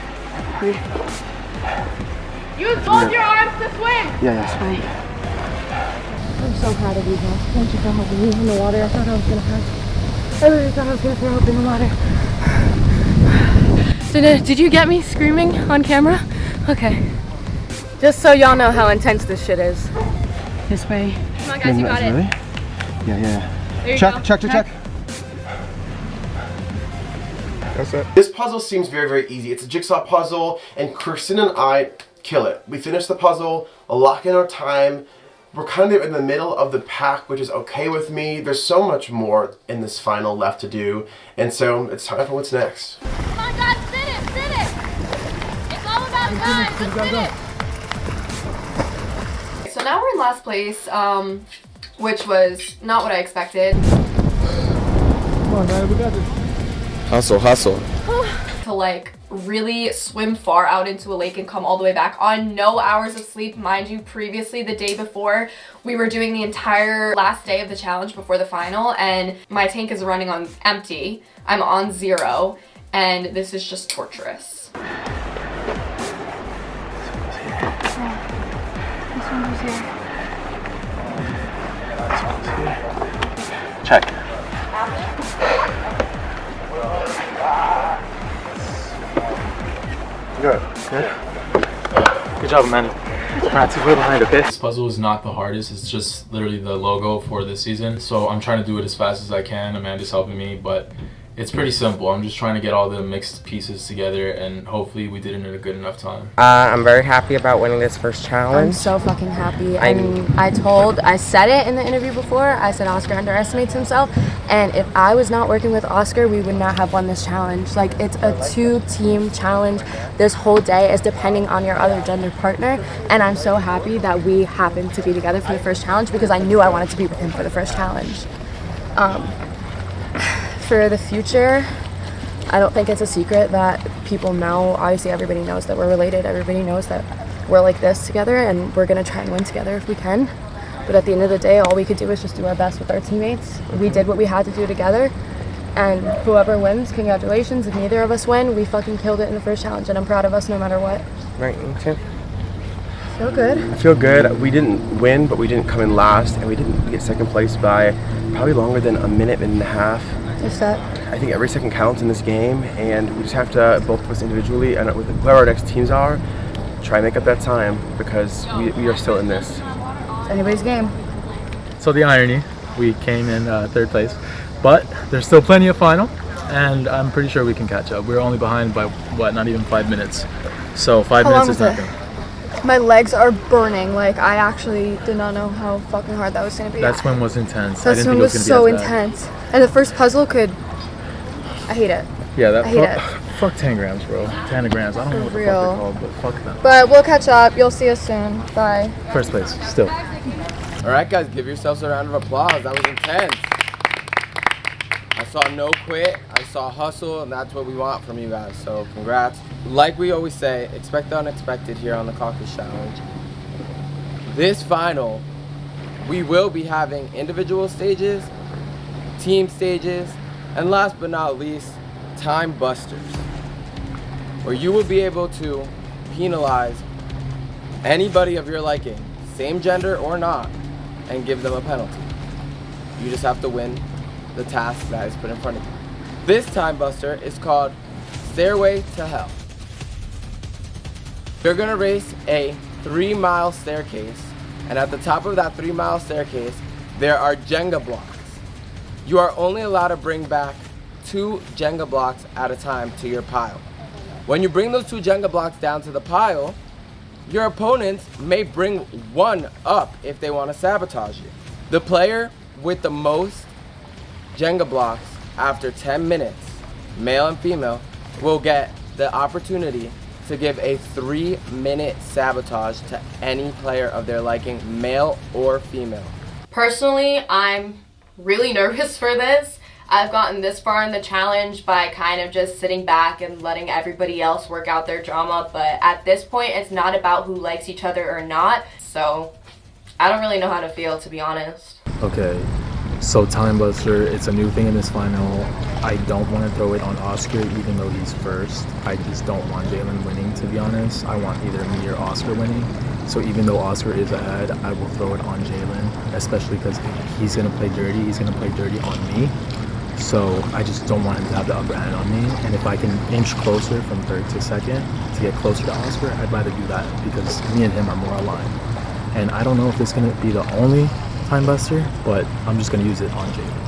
Use both your arms to swim! yeah. I'm so proud of you, bro. Thank you for helping me in the water. I thought I was gonna pass. I really thought I was gonna throw up in the water. So did you get me screaming on camera? Okay. Just so y'all know how intense this shit is. This way. Come on guys, you got it. Really? Yeah. There you go. Check. That's it. This puzzle seems very, very easy. It's a jigsaw puzzle, and Kirsten and I kill it. We finish the puzzle, lock in our time. We're kind of in the middle of the pack, which is okay with me. There's so much more in this final left to do, and so it's time for what's next. Come on guys, sit it! It's all about time, just sit it! So now we're in last place, which was not what I expected. Come on, man, we got this. Hustle. To like really swim far out into a lake and come all the way back on no hours of sleep. Mind you, previously the day before we were doing the entire last day of the challenge before the final, and my tank is running on empty. I'm on 0, and this is just torturous. This one goes here. Check. Good. Good job, man. Alright, too far behind, okay? This puzzle is not the hardest, it's just literally the logo for this season. So I'm trying to do it as fast as I can. Amanda's helping me, but it's pretty simple. I'm just trying to get all the mixed pieces together, and hopefully we did it in a good enough time. I'm very happy about winning this first challenge. I'm so fucking happy. I said it in the interview before, I said Oscar underestimates himself, and if I was not working with Oscar, we would not have won this challenge. Like, it's a 2-team challenge. This whole day is depending on your other gender partner, and I'm so happy that we happened to be together for the first challenge because I knew I wanted to be with him for the first challenge. For the future, I don't think it's a secret that people know. Obviously, everybody knows that we're related. Everybody knows that we're like this together, and we're gonna try and win together if we can. But at the end of the day, all we could do is just do our best with our teammates. We did what we had to do together, and whoever wins, congratulations. If neither of us win, we fucking killed it in the first challenge, and I'm proud of us no matter what. Right, me too. Feel good? I feel good. We didn't win, but we didn't come in last, and we didn't get second place by probably longer than a minute and a half. Just that. I think every second counts in this game, and we just have to, both of us individually and with whoever our next teams are, try and make up that time because we are still in this. It's anybody's game. So the irony, we came in third place, but there's still plenty of final, and I'm pretty sure we can catch up. We're only behind by, what, not even 5 minutes. So 5 minutes is nothing. My legs are burning. Like, I actually did not know how fucking hard that was going to be. That swim was intense. That swim was so intense. And the first puzzle I hate it. Yeah, I hate it. Fuck 10 grams, bro. 10 grams. I don't know what the fuck they're called, but fuck them. But we'll catch up. You'll see us soon. Bye. First place, still. All right, guys, give yourselves a round of applause. That was intense. I saw no quit, I saw hustle, and that's what we want from you guys, so congrats. Like we always say, expect the unexpected here on the Caucus Challenge. This final, we will be having individual stages, team stages, and last but not least, time busters, where you will be able to penalize anybody of your liking, same gender or not, and give them a penalty. You just have to win the task that is put in front of you. This time buster is called Stairway to Hell. You're gonna race a 3-mile staircase, and at the top of that 3-mile staircase, there are Jenga blocks. You are only allowed to bring back 2 Jenga blocks at a time to your pile. When you bring those 2 Jenga blocks down to the pile, your opponents may bring 1 up if they want to sabotage you. The player with the most Jenga blocks after 10 minutes, male and female, will get the opportunity to give a 3-minute sabotage to any player of their liking, male or female. Personally, I'm really nervous for this. I've gotten this far in the challenge by kind of just sitting back and letting everybody else work out their drama, but at this point it's not about who likes each other or not, so I don't really know how to feel, to be honest. Okay, so Time Buster, it's a new thing in this final. I don't want to throw it on Oscar even though he's first. I just don't want Jalen winning, to be honest. I want either me or Oscar winning. So even though Oscar is ahead, I will throw it on Jalen, especially because he's going to play dirty. He's going to play dirty on me. So I just don't want him to have the upper hand on me. And if I can inch closer from third to second to get closer to Oscar, I'd rather do that because me and him are more aligned. And I don't know if this is going to be the only Time Buster, but I'm just going to use it on Jalen.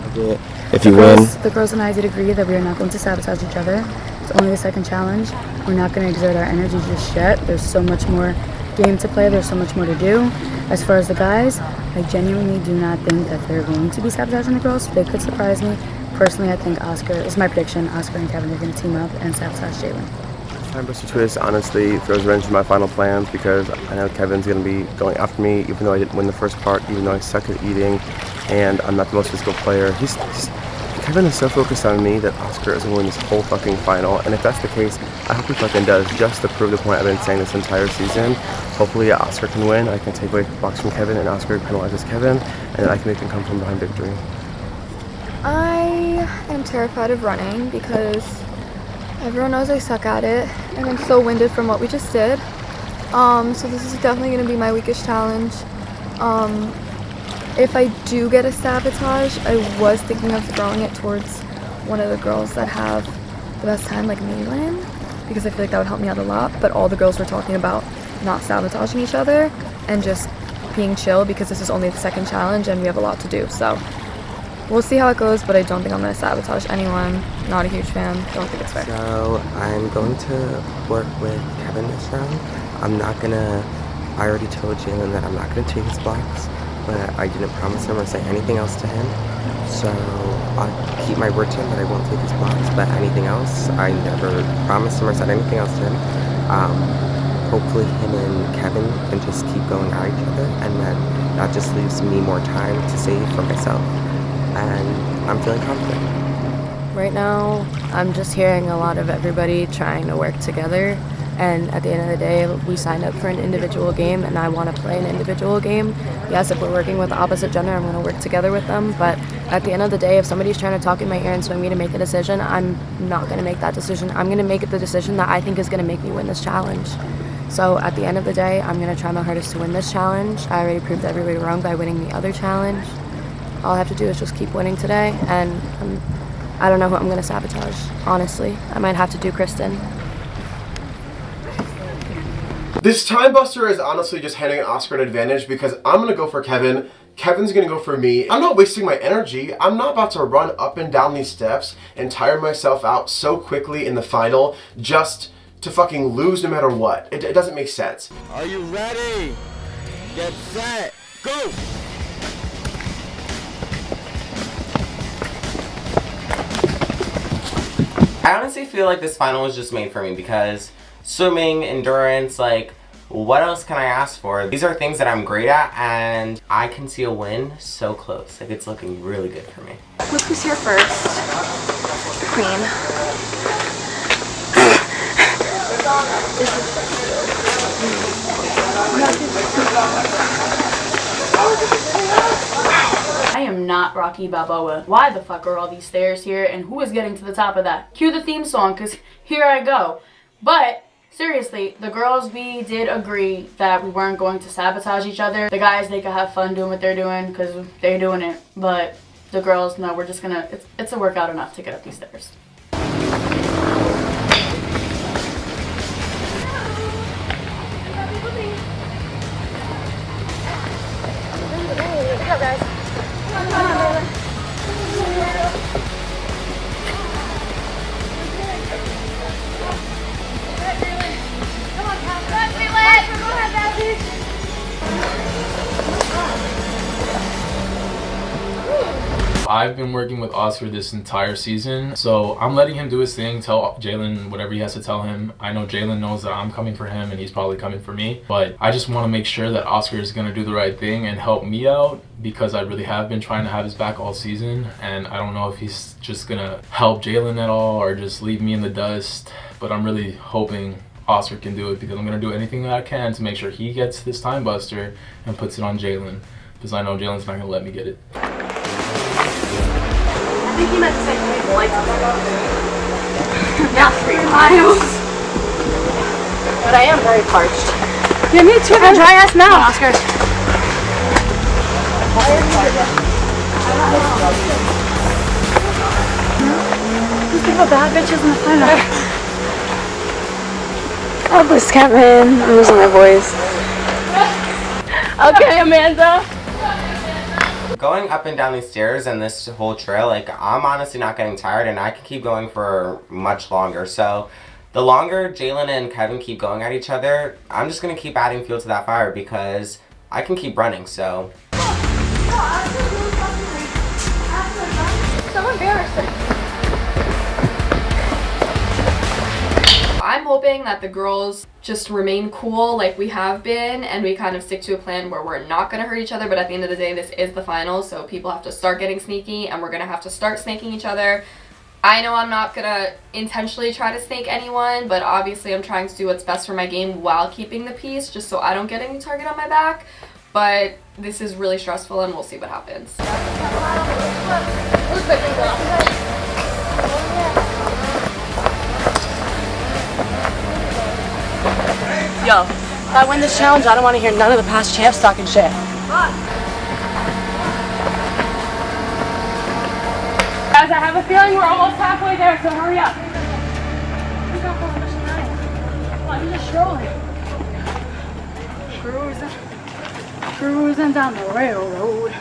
If you win. The girls and I did agree that we are not going to sabotage each other. It's only the second challenge. We're not going to exert our energy just yet. There's so much more game to play. There's so much more to do. As far as the guys, I genuinely do not think that they're going to be sabotaging the girls. They could surprise me. Personally, I think Oscar, is my prediction, Oscar and Kevin are going to team up and sabotage Jalen. Time Buster Twist honestly throws a wrench in my final plans because I know Kevin's going to be going after me even though I didn't win the first part, even though I suck at eating, and I'm not the most physical player. Kevin is so focused on me that Oscar is going to win this whole fucking final, and if that's the case, I hope he fucking does, just to prove the point I've been saying this entire season. Hopefully Oscar can win, I can take away blocks from Kevin, and Oscar penalizes Kevin, and then I can make him come from behind victory. I am terrified of running because everyone knows I suck at it, and I'm so winded from what we just did. So this is definitely going to be my weakest challenge. If I do get a sabotage, I was thinking of throwing it towards one of the girls that have the best time, like Maylin, because I feel like that would help me out a lot. But all the girls were talking about not sabotaging each other and just being chill because this is only the second challenge and we have a lot to do. So we'll see how it goes, but I don't think I'm going to sabotage anyone. Not a huge fan. Don't think it's fair. So I'm going to work with Kevin this round. I already told Jalen that I'm not going to take his blocks, but I didn't promise him or say anything else to him. So I'll keep my word to him that I won't take his blocks, but anything else, I never promised him or said anything else to him. Hopefully him and Kevin can just keep going at each other, and then that just leaves me more time to save for myself. And I'm feeling confident. Right now, I'm just hearing a lot of everybody trying to work together. And at the end of the day, we signed up for an individual game, and I want to play an individual game. Yes, if we're working with the opposite gender, I'm going to work together with them. But at the end of the day, if somebody's trying to talk in my ear and swing me to make a decision, I'm not going to make that decision. I'm going to make the decision that I think is going to make me win this challenge. So at the end of the day, I'm going to try my hardest to win this challenge. I already proved everybody wrong by winning the other challenge. All I have to do is just keep winning today, and I don't know who I'm going to sabotage, honestly. I might have to do Kristen. This Time Buster is honestly just handing Oscar an advantage because I'm going to go for Kevin. Kevin's going to go for me. I'm not wasting my energy. I'm not about to run up and down these steps and tire myself out so quickly in the final just to fucking lose no matter what. It doesn't make sense. Are you ready? Get set, go! I honestly feel like this final was just made for me because swimming, endurance, like, what else can I ask for? These are things that I'm great at, and I can see a win so close. Like, it's looking really good for me. Look who's here first. The queen. I am not Rocky Balboa. Why the fuck are all these stairs here, and who is getting to the top of that? Cue the theme song, because here I go. But seriously, the girls, we did agree that we weren't going to sabotage each other. The guys, they could have fun doing what they're doing because they're doing it. But the girls, no, we're just gonna, it's a workout enough to get up these stairs. I've been working with Oscar this entire season, so I'm letting him do his thing, tell Jalen whatever he has to tell him. I know Jalen knows that I'm coming for him and he's probably coming for me, but I just want to make sure that Oscar is going to do the right thing and help me out, because I really have been trying to have his back all season, and I don't know if he's just going to help Jalen at all or just leave me in the dust, but I'm really hoping Oscar can do it, because I'm going to do anything that I can to make sure he gets this time buster and puts it on Jalen, because I know Jalen's not going to let me get it. I think he meant to say people like not 3 miles. But I am very parched. Yeah, me too. A dry ass mouth. Oscar. These people bad bitches in the final. Oh, this Kevin. I'm losing my voice. Okay, Amanda. Going up and down these stairs and this whole trail, like, I'm honestly not getting tired, and I can keep going for much longer. So the longer Jalen and Kevin keep going at each other, I'm just going to keep adding fuel to that fire, because I can keep running, so. So embarrassing. I'm hoping that the girls just remain cool like we have been, and we kind of stick to a plan where we're not going to hurt each other, but at the end of the day, this is the finals, so people have to start getting sneaky, and we're going to have to start snaking each other. I know I'm not going to intentionally try to snake anyone, but obviously I'm trying to do what's best for my game while keeping the peace, just so I don't get any target on my back. But this is really stressful, and we'll see what happens. Yo, if I win this challenge, I don't want to hear none of the past champs talking shit. Guys, I have a feeling we're almost halfway there, so hurry up. I'm just strolling. Cruising down the railroad.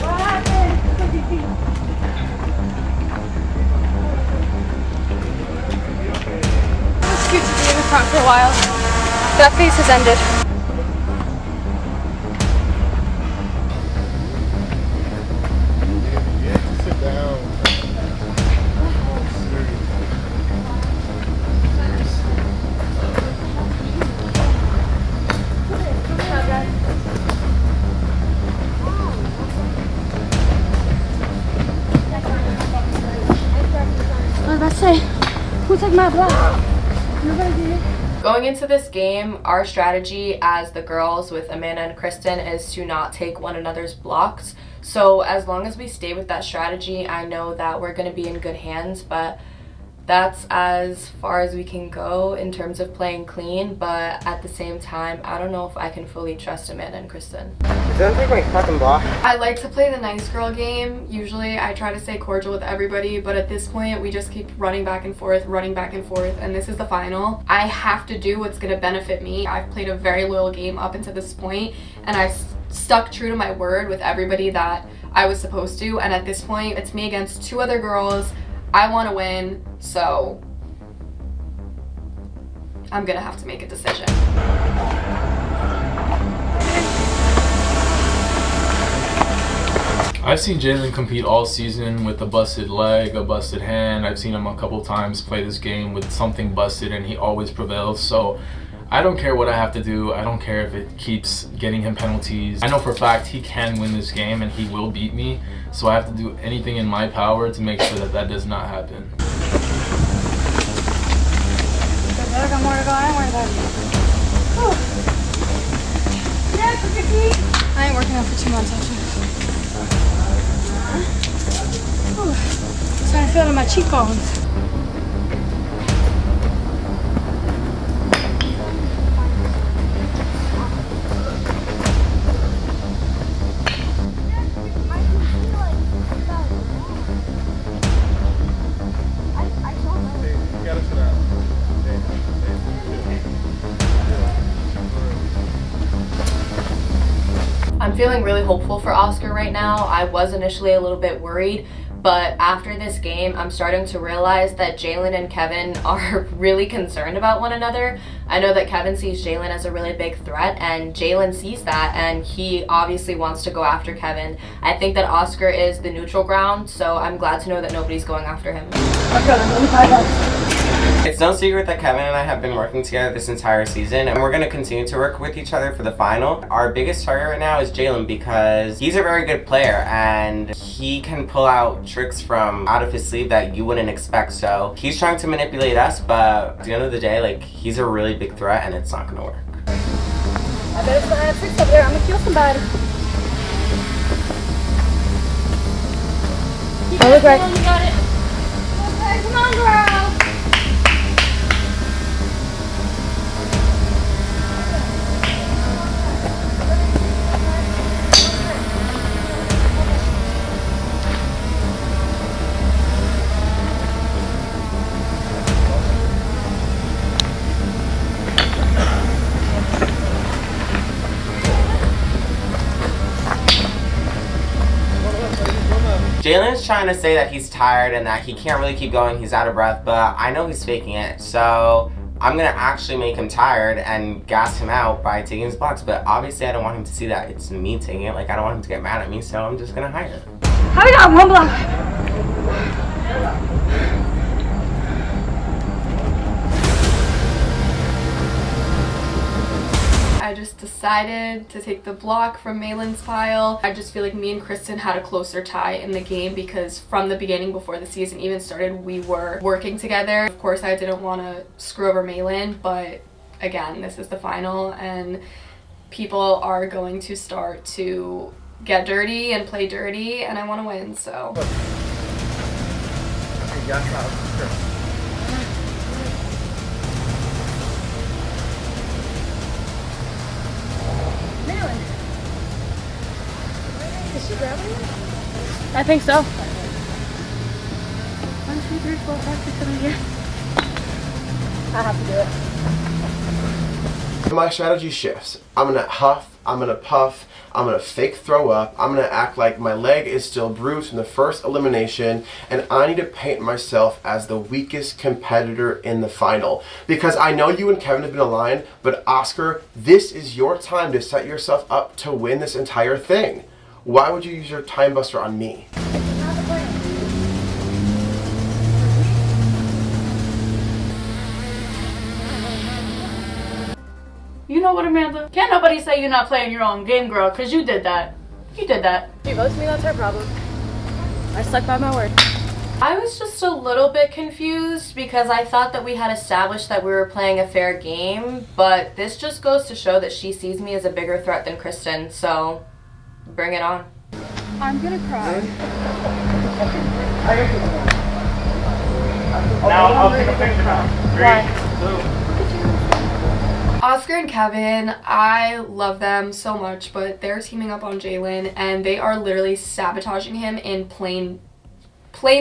What happened? It's cute to be in the front for a while. That phase has ended. Sit down. I was about to say, who took my block? Going into this game, our strategy as the girls with Amanda and Kristen is to not take one another's blocks. So as long as we stay with that strategy, I know that we're going to be in good hands, but that's as far as we can go in terms of playing clean. But at the same time, I don't know if I can fully trust Amanda and Kristen. Don't take my fucking block. I like to play the nice girl game. Usually I try to stay cordial with everybody, but at this point we just keep running back and forth, and this is the final. I have to do what's going to benefit me. I've played a very loyal game up until this point, and I've stuck true to my word with everybody that I was supposed to, and at this point it's me against 2 other girls. I want to win, so I'm gonna have to make a decision. I've seen Jalen compete all season with a busted leg, a busted hand. I've seen him a couple times play this game with something busted, and he always prevails. So I don't care what I have to do. I don't care if it keeps getting him penalties. I know for a fact he can win this game and he will beat me. So I have to do anything in my power to make sure that that does not happen. I got more to go. I ain't worried about it. I ain't working out for 2 months, actually. Starting to feel it in my cheekbones. I'm feeling really hopeful for Oscar right now. I was initially a little bit worried, but after this game, I'm starting to realize that Jalen and Kevin are really concerned about one another. I know that Kevin sees Jalen as a really big threat, and Jalen sees that, and he obviously wants to go after Kevin. I think that Oscar is the neutral ground, so I'm glad to know that nobody's going after him. It's no secret that Kevin and I have been working together this entire season, and we're going to continue to work with each other for the final. Our biggest target right now is Jalen because he's a very good player and he can pull out tricks from out of his sleeve that you wouldn't expect. So he's trying to manipulate us, but at the end of the day, like, he's a really big threat and it's not going to work. I better still have 6 up there. I'm going to kill somebody. Oh, look right. You got it. Okay, come on, girl. Jalen's trying to say that he's tired and that he can't really keep going, he's out of breath, but I know he's faking it. So I'm gonna actually make him tired and gas him out by taking his blocks, but obviously I don't want him to see that it's me taking it. Like, I don't want him to get mad at me, so I'm just gonna hide it. How we got 1 block? I just decided to take the block from Malin's pile. I just feel like me and Kristen had a closer tie in the game because from the beginning, before the season even started, we were working together. Of course, I didn't want to screw over Malin, but again, this is the final and people are going to start to get dirty and play dirty, and I want to win, so. Is she grabbing it? I think so. 1, 2, 3, 4, 5, 6, 7, 8. I have to do it. My strategy shifts. I'm gonna huff, I'm gonna puff, I'm gonna fake throw up, I'm gonna act like my leg is still bruised from the first elimination, and I need to paint myself as the weakest competitor in the final. Because I know you and Kevin have been aligned, but Oscar, this is your time to set yourself up to win this entire thing. Why would you use your time buster on me? You know what, Amanda? Can't nobody say you're not playing your own game, girl, because you did that. You did that. She votes me, that's her problem. I stuck by my word. I was just a little bit confused because I thought that we had established that we were playing a fair game, but this just goes to show that she sees me as a bigger threat than Kristen, so bring it on. I'm gonna cry. Now I'll take a picture now. 3, 2. Oscar and Kevin, I love them so much, but they're teaming up on Jalen and they are literally sabotaging him in plain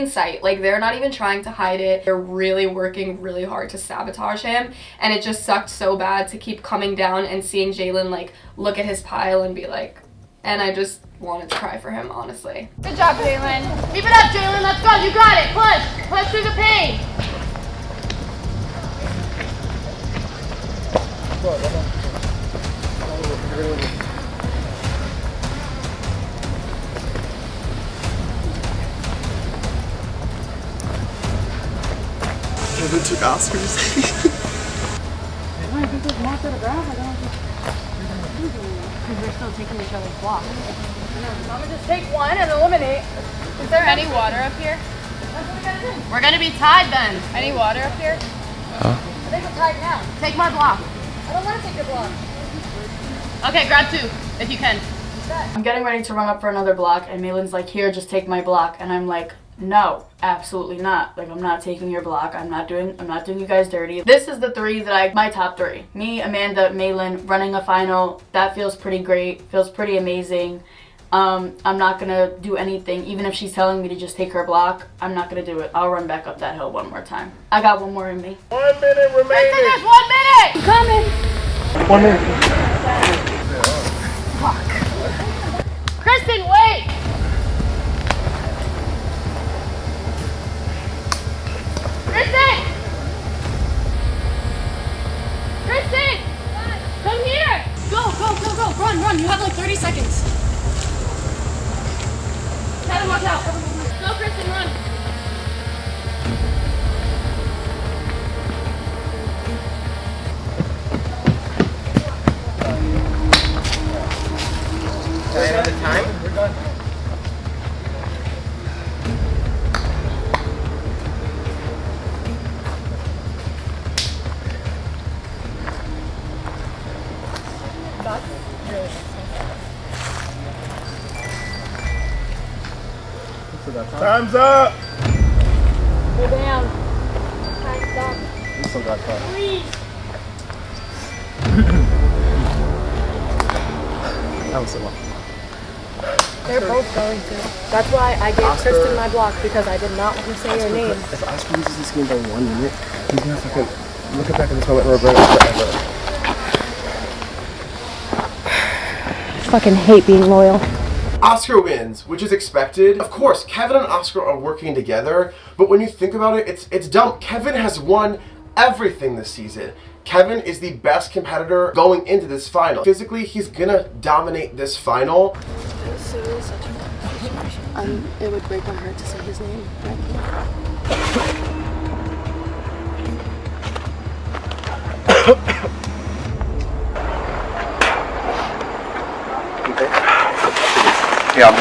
sight. Like, they're not even trying to hide it. They're really working really hard to sabotage him, and it just sucked so bad to keep coming down and seeing Jalen like look at his pile and be like, and I just wanted to cry for him, honestly. Good job, Jalen. Keep it up, Jalen. Let's go. You got it. Push. Push through the pain. Kevin took Oscars. I think there's more to the ground. I don't think. Because we're still taking each other's block. I'm gonna just take one and eliminate. Is there any water up here? We're gonna be tied then. Any water up here? I think we're tied now. Take my block. I don't want to take your block. Okay, grab 2 if you can. I'm getting ready to run up for another block, and Malin's like, "Here, just take my block," and I'm like, "No, absolutely not. Like, I'm not taking your block. I'm not doing you guys dirty." This is the 3 that my top 3. Me, Amanda, Malin, running a final. That feels pretty great. Feels pretty amazing. I'm not gonna do anything. Even if she's telling me to just take her block, I'm not gonna do it. I'll run back up that hill one more time. I got 1 more in me. 1 minute remaining. There's 1 minute! I'm coming! 1 minute. Fuck. Kristen, wait! Kristen, watch out. Go, Kristen, run. Can I know the time? We're done. Time's up. Go down. Time's up. We still got time. Please. That was so long. They're both going to. That's why I gave Oscar. Kristen my block, because I did not want to say your name. If Oscar loses this game by 1 minute, he's gonna fucking look back at this moment and regret it forever. I fucking hate being loyal. Oscar wins, which is expected. Of course, Kevin and Oscar are working together, but when you think about it, it's dumb. Kevin has won everything this season. Kevin is the best competitor going into this final. Physically, he's gonna dominate this final. This is such a bad situation. It would break my heart to say his name, but I can't. Yeah.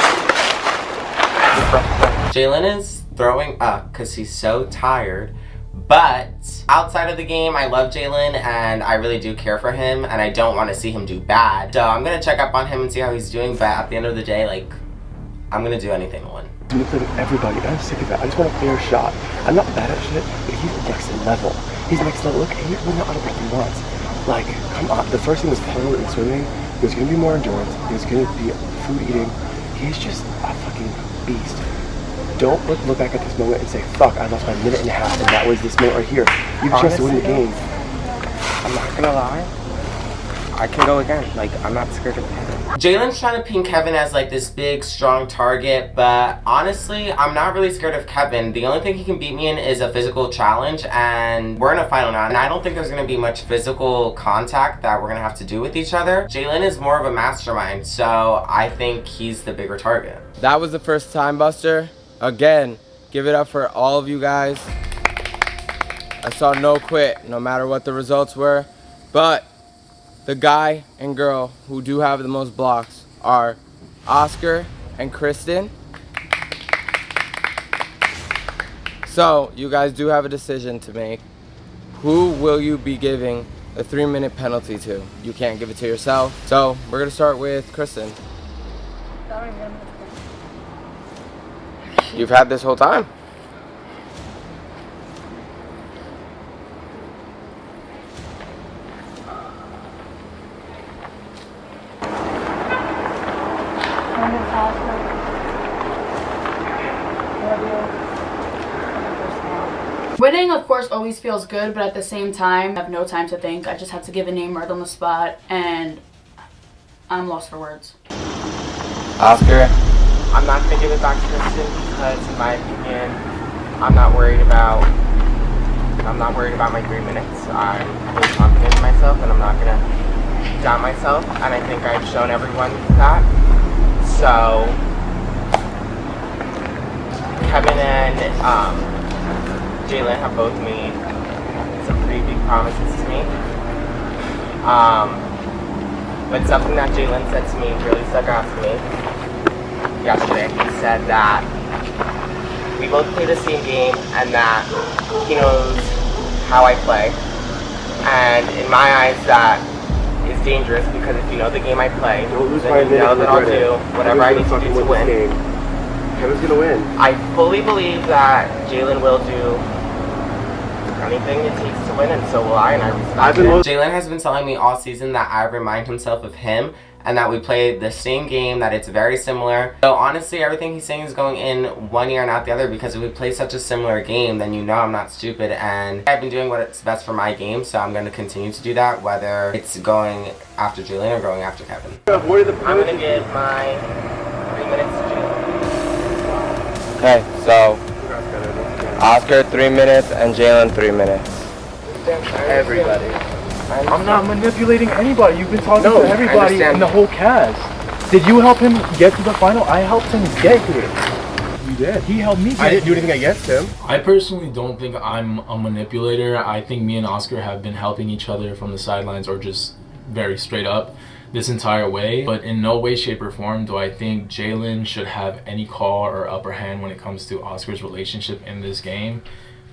Jalen is throwing up because he's so tired. But outside of the game, I love Jalen and I really do care for him and I don't want to see him do bad. So I'm going to check up on him and see how he's doing. But at the end of the day, like, I'm going to do anything to win. I'm gonna play with everybody, and I'm sick of it. I just want a fair shot. I'm not bad at shit, but he's next level. He's next level. Look, he's not out of what he wants. Like, come on. The first thing was pole and swimming. There's gonna be more endurance. There's gonna be food eating. He's just a fucking beast. Don't look back at this moment and say, fuck, I lost my minute and a half, and that was this moment right here. You have a chance to win the game. I'm not gonna lie. I can go again. Like, I'm not scared of him. Jalen's trying to paint Kevin as like this big, strong target, but honestly, I'm not really scared of Kevin. The only thing he can beat me in is a physical challenge, and we're in a final now, and I don't think there's gonna be much physical contact that we're gonna have to do with each other. Jalen is more of a mastermind, so I think he's the bigger target. That was the first time buster. Again, give it up for all of you guys. I saw no quit, no matter what the results were, but the guy and girl who do have the most blocks are Oscar and Kristen. So you guys do have a decision to make. Who will you be giving a 3-minute penalty to? You can't give it to yourself. So we're gonna start with Kristen. You've had this whole time. Winning, of course, always feels good, but at the same time, I have no time to think. I just have to give a name right on the spot, and I'm lost for words. Oscar. I'm not gonna give it back to Kristen because, in my opinion, I'm not worried about my 3 minutes. I'm really confident in myself, and I'm not gonna doubt myself. And I think I've shown everyone that. So, Kevin and Jalen have both made some pretty big promises to me. But something that Jalen said to me really stuck out to me yesterday. He said that we both play the same game and that he knows how I play. And in my eyes, that is dangerous because if you know the game I play, then you know that I'll do whatever I need to do to win. Kevin's gonna win. I fully believe that Jalen will do anything it takes to win, and so will I, and I respect it. Jalen has been telling me all season that I remind himself of him and that we play the same game, that it's very similar. So honestly, everything he's saying is going in one ear and out the other because if we play such a similar game, then you know I'm not stupid, and I've been doing what's best for my game, so I'm going to continue to do that, whether it's going after Jalen or going after Kevin. I'm going to give my 3 minutes to Jalen. Okay, so Oscar 3 minutes and Jalen 3 minutes. Everybody. I'm not manipulating anybody. You've been talking to everybody in the whole cast. Did you help him get to the final? I helped him get here. You did. He helped me. I didn't do anything against him. I personally don't think I'm a manipulator. I think me and Oscar have been helping each other from the sidelines or just very straight up this entire way. But in no way, shape, or form do I think Jalen should have any call or upper hand when it comes to Oscar's relationship in this game,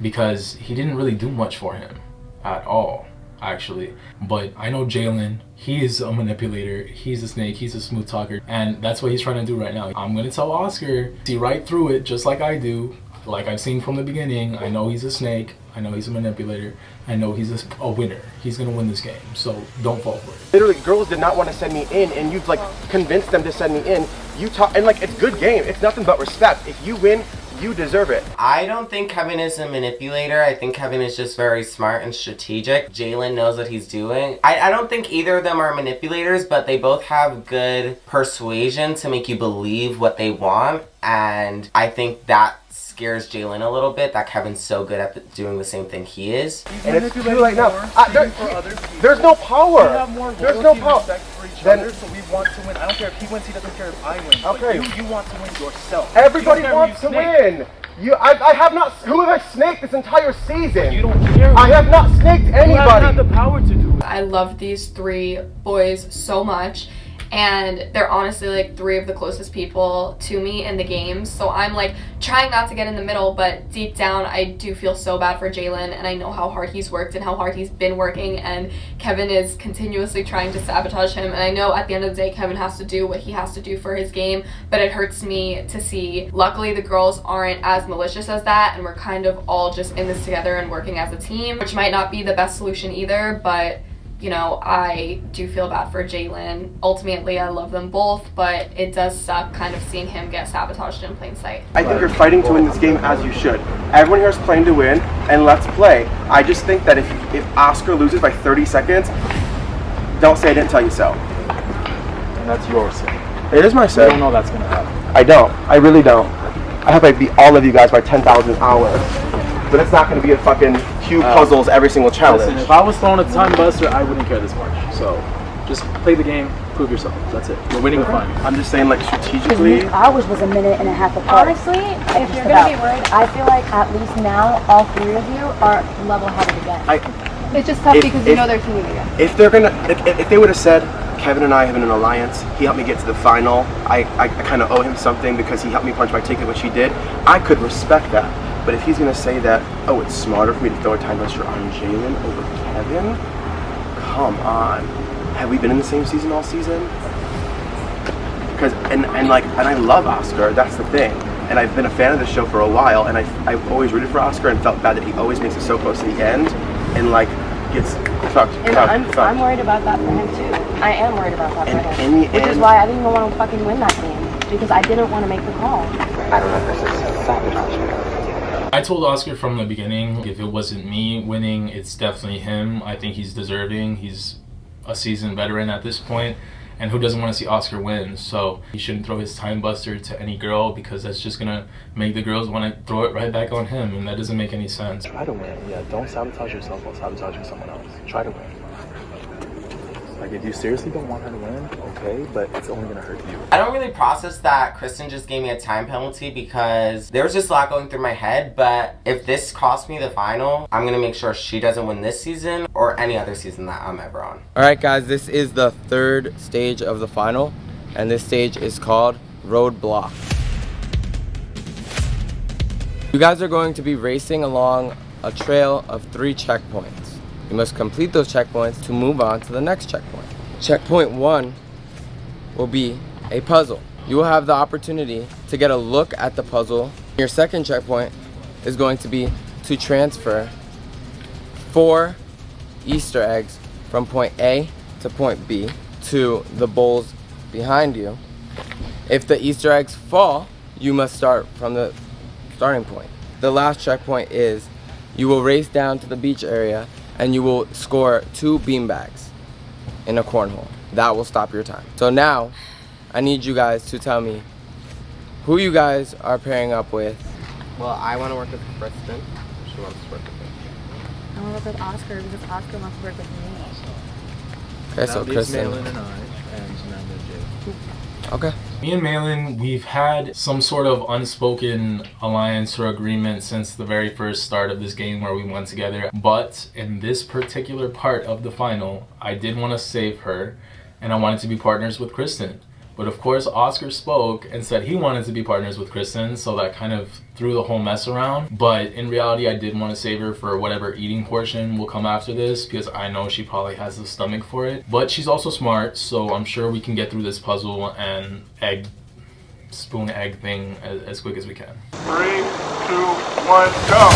because he didn't really do much for him at all, actually. But I know Jalen, he is a manipulator, he's a snake, he's a smooth talker, and that's what he's trying to do right now. I'm gonna tell Oscar, see right through it just like I do, like I've seen from the beginning. I know he's a snake, I know he's a manipulator, I know he's a winner. He's gonna win this game, so don't fall for it. Literally, girls did not want to send me in, and you've like convinced them to send me in. You talk, and like it's good game. It's nothing but respect. If you win, you deserve it. I don't think Kevin is a manipulator. I think Kevin is just very smart and strategic. Jalen knows what he's doing. I don't think either of them are manipulators, but they both have good persuasion to make you believe what they want, and I think that scares Jalen a little bit, that Kevin's so good at doing the same thing he is. And it's too late now. There's no power. We have more There's no power. Respect for each other, so we want to win. I don't care if he wins, he doesn't care if I win. Okay. But you want to win yourself. Everybody wants to win. I have not. Who have I snaked this entire season? You don't care. I have not snaked anybody. You have not the power to do it. I love these three boys so much, and they're honestly like three of the closest people to me in the game. So I'm like trying not to get in the middle, but deep down I do feel so bad for Jalen, and I know how hard he's worked and how hard he's been working, and Kevin is continuously trying to sabotage him. And I know at the end of the day Kevin has to do what he has to do for his game, but it hurts me to see. Luckily the girls aren't as malicious as that, and we're kind of all just in this together and working as a team, which might not be the best solution either, but you know, I do feel bad for Jalen. Ultimately, I love them both, but it does suck kind of seeing him get sabotaged in plain sight. I think you're fighting to win this game as you should. Everyone here is playing to win, and let's play. I just think that if Oscar loses by 30 seconds, don't say I didn't tell you so. And that's your sin. It is my sin. I don't know that's gonna happen. I don't. I really don't. I hope I beat all of you guys by 10,000 hours. But it's not going to be a fucking cube puzzles every single challenge. Listen, if I was throwing a time buster, I wouldn't care this much. So, just play the game, prove yourself. That's it. You're winning a final. I'm just saying, like, strategically. Ours was a minute and a half apart. Honestly, if you're going to be worried, I feel like at least now all three of you are level-headed again. It's just tough because you know they're teaming again. If they're gonna, if they would have said, Kevin and I have been an alliance, he helped me get to the final, I kind of owe him something because he helped me punch my ticket, which he did, I could respect that. But if he's gonna say that, oh, it's smarter for me to throw a time buster on Jalen over Kevin, come on. Have we been in the same season all season? Because and I love Oscar. That's the thing. And I've been a fan of this show for a while, and I've always rooted for Oscar and felt bad that he always makes it so close to the end, and like gets fucked. And I'm worried about that for him too. I am worried about that for him. Which is why I didn't even want to fucking win that game, because I didn't want to make the call. I don't know if this is sabotage. I told Oscar from the beginning, if it wasn't me winning, it's definitely him. I think he's deserving. He's a seasoned veteran at this point, and who doesn't want to see Oscar win? So he shouldn't throw his time buster to any girl, because that's just gonna make the girls want to throw it right back on him, and that doesn't make any sense. Try to win. Yeah, don't sabotage yourself while sabotaging someone else. Try to win. Like, if you seriously don't want her to win, okay, but it's only gonna hurt you. I don't really process that Kristen just gave me a time penalty, because there was just a lot going through my head, but if this cost me the final, I'm gonna make sure she doesn't win this season or any other season that I'm ever on. Alright guys, this is the third stage of the final, and this stage is called Roadblock. You guys are going to be racing along a trail of 3 checkpoints. You must complete those checkpoints to move on to the next checkpoint. Checkpoint 1 will be a puzzle. You will have the opportunity to get a look at the puzzle. Your second checkpoint is going to be to transfer 4 Easter eggs from point A to point B to the bowls behind you. If the Easter eggs fall, you must start from the starting point. The last checkpoint is you will race down to the beach area and you will score 2 beanbags in a cornhole. That will stop your time. So now, I need you guys to tell me who you guys are pairing up with. Well, I want to work with Kristen. She wants to work with me. I want to work with Oscar because Oscar wants to work with me. Okay, so Kristen. Malin and I, and Samantha and Jay. Okay. Me and Malin, we've had some sort of unspoken alliance or agreement since the very first start of this game where we went together. But in this particular part of the final, I did want to save her and I wanted to be partners with Kristen. But of course, Oscar spoke and said he wanted to be partners with Kristen, so that kind of threw the whole mess around. But in reality, I did want to save her for whatever eating portion will come after this, because I know she probably has the stomach for it. But she's also smart, so I'm sure we can get through this puzzle and spoon egg thing as quick as we can. 3, 2, 1, go!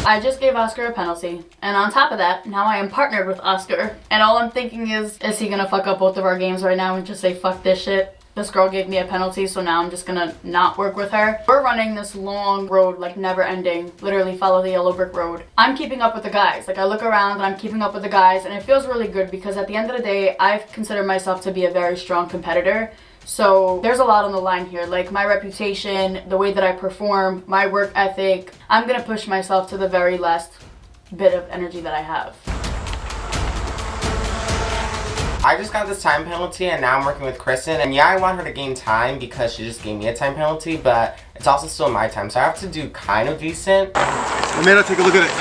I just gave Oscar a penalty, and on top of that, now I am partnered with Oscar, and all I'm thinking is he gonna fuck up both of our games right now and just say fuck this shit? This girl gave me a penalty, so now I'm just gonna not work with her. We're running this long road, like never ending, literally follow the yellow brick road. I'm keeping up with the guys. Like I look around and I'm keeping up with the guys, and it feels really good because at the end of the day, I consider myself to be a very strong competitor. So there's a lot on the line here, like my reputation, the way that I perform, my work ethic. I'm gonna push myself to the very last bit of energy that I have. I just got this time penalty and now I'm working with Kristen, and yeah, I want her to gain time because she just gave me a time penalty, but it's also still my time, so I have to do kind of decent. Amanda, take a look at it.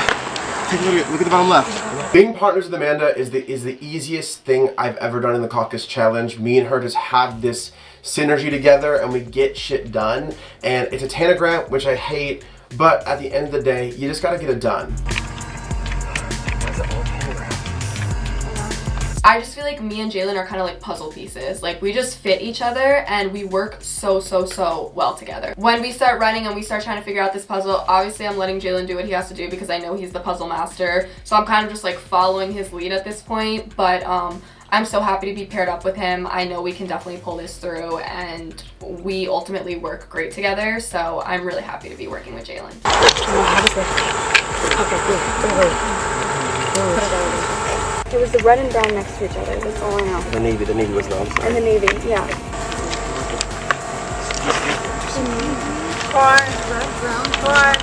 Take a look at it. Look at the bottom left. Being partners with Amanda is the easiest thing I've ever done in the Caucus Challenge. Me and her just have this synergy together and we get shit done. And it's a tanagram, which I hate, but at the end of the day, you just gotta get it done. I just feel like me and Jalen are kind of like puzzle pieces. Like we just fit each other and we work so well together. When we start running and we start trying to figure out this puzzle, obviously I'm letting Jalen do what he has to do because I know he's the puzzle master. So I'm kind of just like following his lead at this point. But I'm so happy to be paired up with him. I know we can definitely pull this through and we ultimately work great together. So I'm really happy to be working with Jalen. It was the red and brown next to each other, that's all I know. The navy was the outside. And the navy, yeah.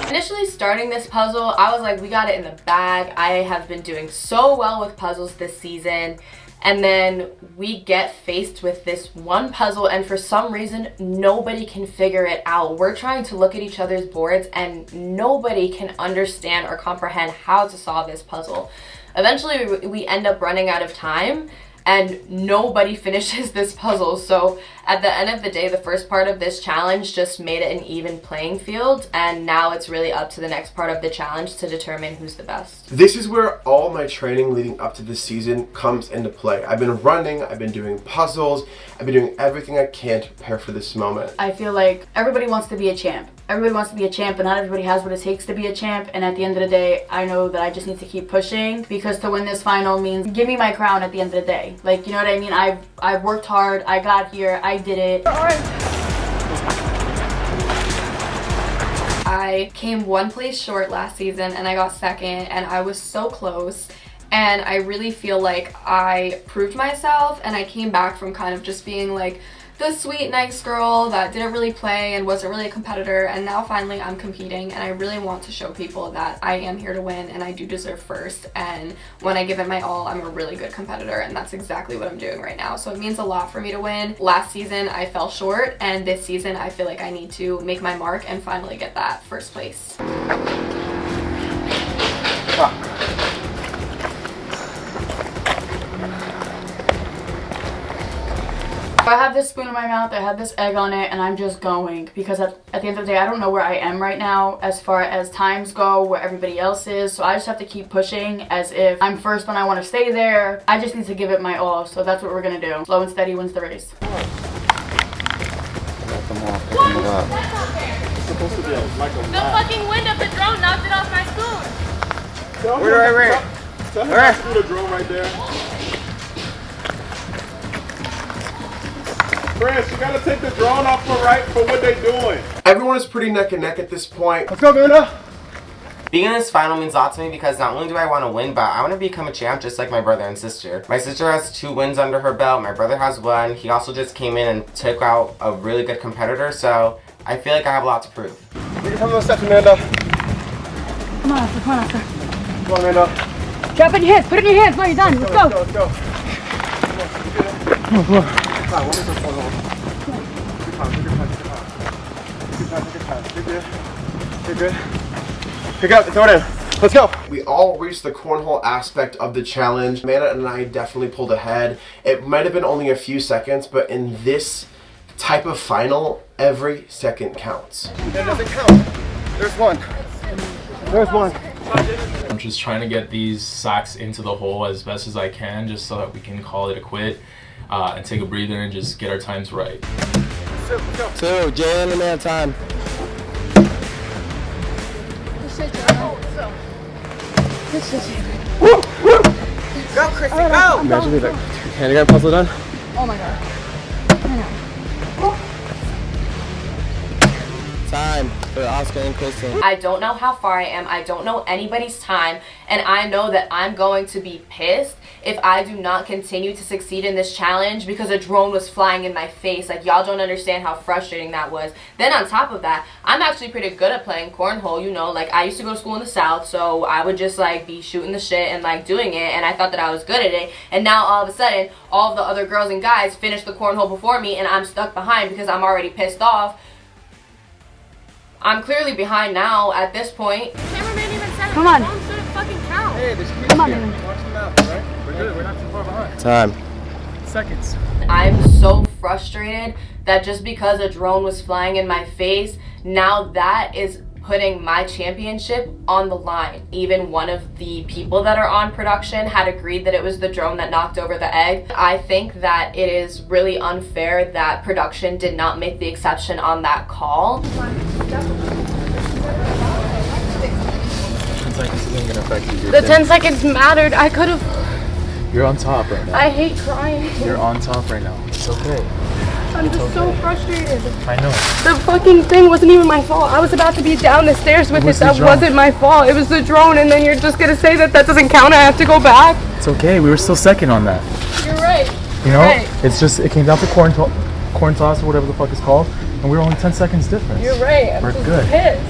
Initially starting this puzzle, I was like, we got it in the bag. I have been doing so well with puzzles this season. And then we get faced with this one puzzle and for some reason, nobody can figure it out. We're trying to look at each other's boards and nobody can understand or comprehend how to solve this puzzle. Eventually, we end up running out of time and nobody finishes this puzzle. So at the end of the day, the first part of this challenge just made it an even playing field, and now it's really up to the next part of the challenge to determine who's the best. This is where all my training leading up to this season comes into play. I've been running, I've been doing puzzles, I've been doing everything I can to prepare for this moment. I feel like everybody wants to be a champ. Everybody wants to be a champ, but not everybody has what it takes to be a champ. And at the end of the day, I know that I just need to keep pushing because to win this final means give me my crown at the end of the day. Like, you know what I mean? I've worked hard, I got here, I did it. I came one place short last season and I got second and I was so close. And I really feel like I proved myself and I came back from kind of just being like the sweet, nice girl that didn't really play and wasn't really a competitor, and now finally I'm competing and I really want to show people that I am here to win and I do deserve first, and when I give it my all, I'm a really good competitor, and that's exactly what I'm doing right now. So it means a lot for me to win. Last season I fell short, and this season I feel like I need to make my mark and finally get that first place. I have this spoon in my mouth, I have this egg on it, and I'm just going because at the end of the day, I don't know where I am right now as far as times go, where everybody else is, so I just have to keep pushing as if I'm first and I want to stay there. I just need to give it my all, so that's what we're going to do. Slow and steady wins the race. What? It's supposed to be like a The fucking wind of the drone knocked it off my spoon. Where? Tell him not to do the drone right there. Chris, you gotta take the drone off for what they doing. Everyone is pretty neck and neck at this point. Let's go, Amanda. Being in this final means a lot to me because not only do I want to win, but I want to become a champ just like my brother and sister. My sister has 2 wins under her belt, my brother has 1. He also just came in and took out a really good competitor, so I feel like I have a lot to prove. You can come to the steps, Amanda. Come on, Oscar, come on, Oscar. Come on, Amanda. Drop it in your hands, put it in your hands while you're done. Let's go. Let's go. Come on, come on. One more cornhole. Good time, good time, good time. Good time, good time. You're good. You're good. Pick it up and throw it in. Let's go. We all reached the cornhole aspect of the challenge. Amanda and I definitely pulled ahead. It might have been only a few seconds, but in this type of final, every second counts. That doesn't count. There's one. There's one. I'm just trying to get these sacks into the hole as best as I can, just so that we can call it a quit and take a breather and just get our times right. Two, Jay and Amanda time. Woo, woo. Go, Chrissy, go! Imagine if Hanagram puzzle done. Oh my god. Time for Oscar and Kristen. I don't know how far I am. I don't know anybody's time. And I know that I'm going to be pissed if I do not continue to succeed in this challenge because a drone was flying in my face. Like, y'all don't understand how frustrating that was. Then on top of that, I'm actually pretty good at playing cornhole, you know. Like, I used to go to school in the South, so I would just, like, be shooting the shit and, like, doing it. And I thought that I was good at it. And now, all of a sudden, all of the other girls and guys finished the cornhole before me, and I'm stuck behind because I'm already pissed off. I'm clearly behind now at this point. The cameraman even said Come on. the phone shouldn't fucking count. Hey, there's kids Come on, here. man. Watch the map, alright? We're good. We're not too far behind. Time. Seconds. I'm so frustrated that just because a drone was flying in my face, now that is putting my championship on the line. Even one of the people that are on production had agreed that it was the drone that knocked over the egg. I think that it is really unfair that production did not make the exception on that call. 10 seconds isn't gonna affect you. The 10 seconds mattered. I could have. You're on top right now. I hate crying. You're on top right now. It's okay. I'm just so frustrated. I know. The fucking thing wasn't even my fault. I was about to be down the stairs with it. That wasn't my fault. It was the drone, and then you're just gonna say that that doesn't count. I have to go back. It's okay. We were still second on that. You're right. You know, Right. it's just it came down to corn toss or whatever the fuck it's called, and we were only 10 seconds difference. You're right. I'm We're just good. pissed.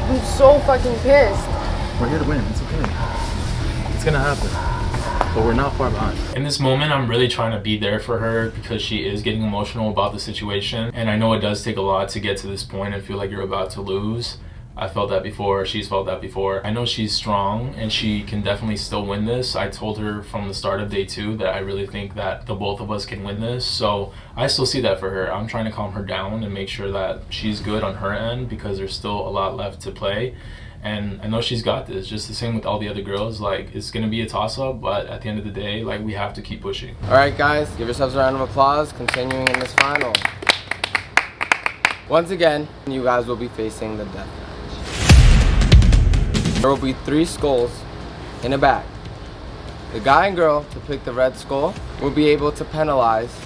I'm so fucking pissed. We're here to win. It's okay. It's gonna happen. But we're not far behind. In this moment, I'm really trying to be there for her because she is getting emotional about the situation. And I know it does take a lot to get to this point and feel like you're about to lose. I felt that before, she's felt that before. I know she's strong and she can definitely still win this. I told her from the start of day 2 that I really think that the both of us can win this. So I still see that for her. I'm trying to calm her down and make sure that she's good on her end because there's still a lot left to play. And I know she's got this, just the same with all the other girls. Like, it's gonna be a toss-up, but at the end of the day, like, we have to keep pushing. All right, guys, give yourselves a round of applause, continuing in this final. Once again, you guys will be facing the death match. There will be 3 skulls in a bag. The guy and girl to pick the red skull will be able to penalize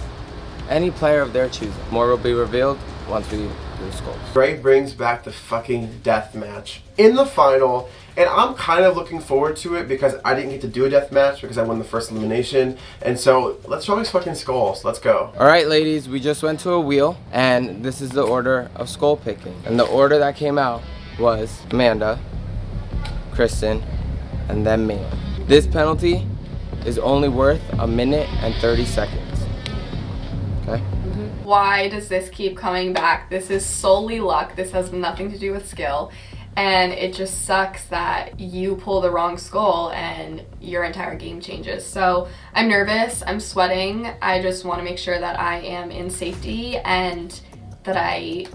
any player of their choosing. More will be revealed once we do the skulls. Dre brings back the fucking death match in the final, and I'm kind of looking forward to it because I didn't get to do a death match because I won the first elimination. And so let's show these fucking skulls. Let's go. All right, ladies, we just went to a wheel, and this is the order of skull picking. And the order that came out was Amanda, Kristen, and then me. This penalty is only worth 1 minute and 30 seconds. Okay? Why does this keep coming back? This is solely luck. This has nothing to do with skill. And it just sucks that you pull the wrong skull and your entire game changes. So I'm nervous, I'm sweating. I just want to make sure that I am in safety and that I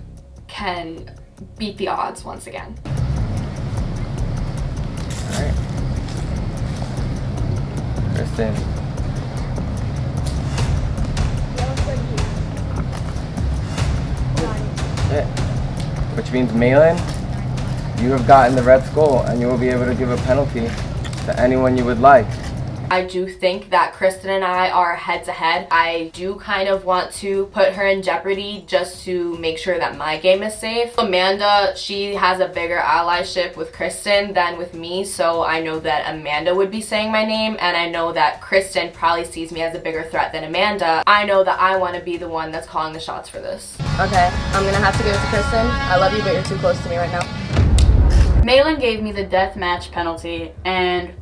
can beat the odds once again. All right. Kristen. Yeah. Which means Malin, you have gotten the red skull and you will be able to give a penalty to anyone you would like. I do think that Kristen and I are head to head. I do kind of want to put her in jeopardy just to make sure that my game is safe. Amanda, she has a bigger allyship with Kristen than with me, so I know that Amanda would be saying my name, and I know that Kristen probably sees me as a bigger threat than Amanda. I know that I want to be the one that's calling the shots for this. Okay, I'm gonna have to give it to Kristen. I love you, but you're too close to me right now. Malin gave me the death match penalty, and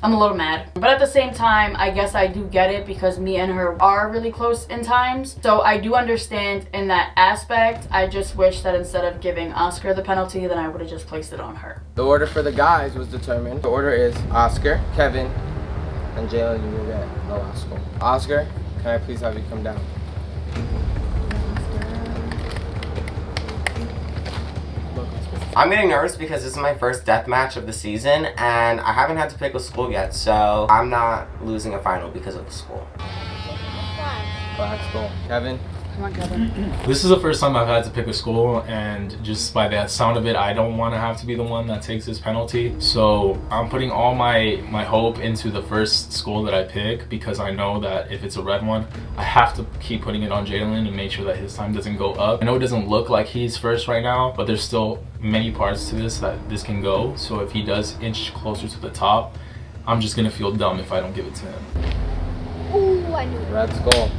I'm a little mad. But at the same time, I guess I do get it because me and her are really close in times. So I do understand in that aspect. I just wish that instead of giving Oscar the penalty, then I would have just placed it on her. The order for the guys was determined. The order is Oscar, Kevin, and Jalen. You will get the last goal. Oscar, can I please have you come down? I'm getting nervous because this is my first death match of the season and I haven't had to pick a school yet, so I'm not losing a final because of the school. Last goal. Kevin? Come on, Kevin. This is the first time I've had to pick a school, and just by the sound of it, I don't want to have to be the one that takes this penalty. So I'm putting all my hope into the first school that I pick, because I know that if it's a red one, I have to keep putting it on Jalen and make sure that his time doesn't go up. I know it doesn't look like he's first right now, but there's still many parts to this that this can go. So if he does inch closer to the top, I'm just gonna feel dumb if I don't give it to him. Ooh, I knew it. Red's goal.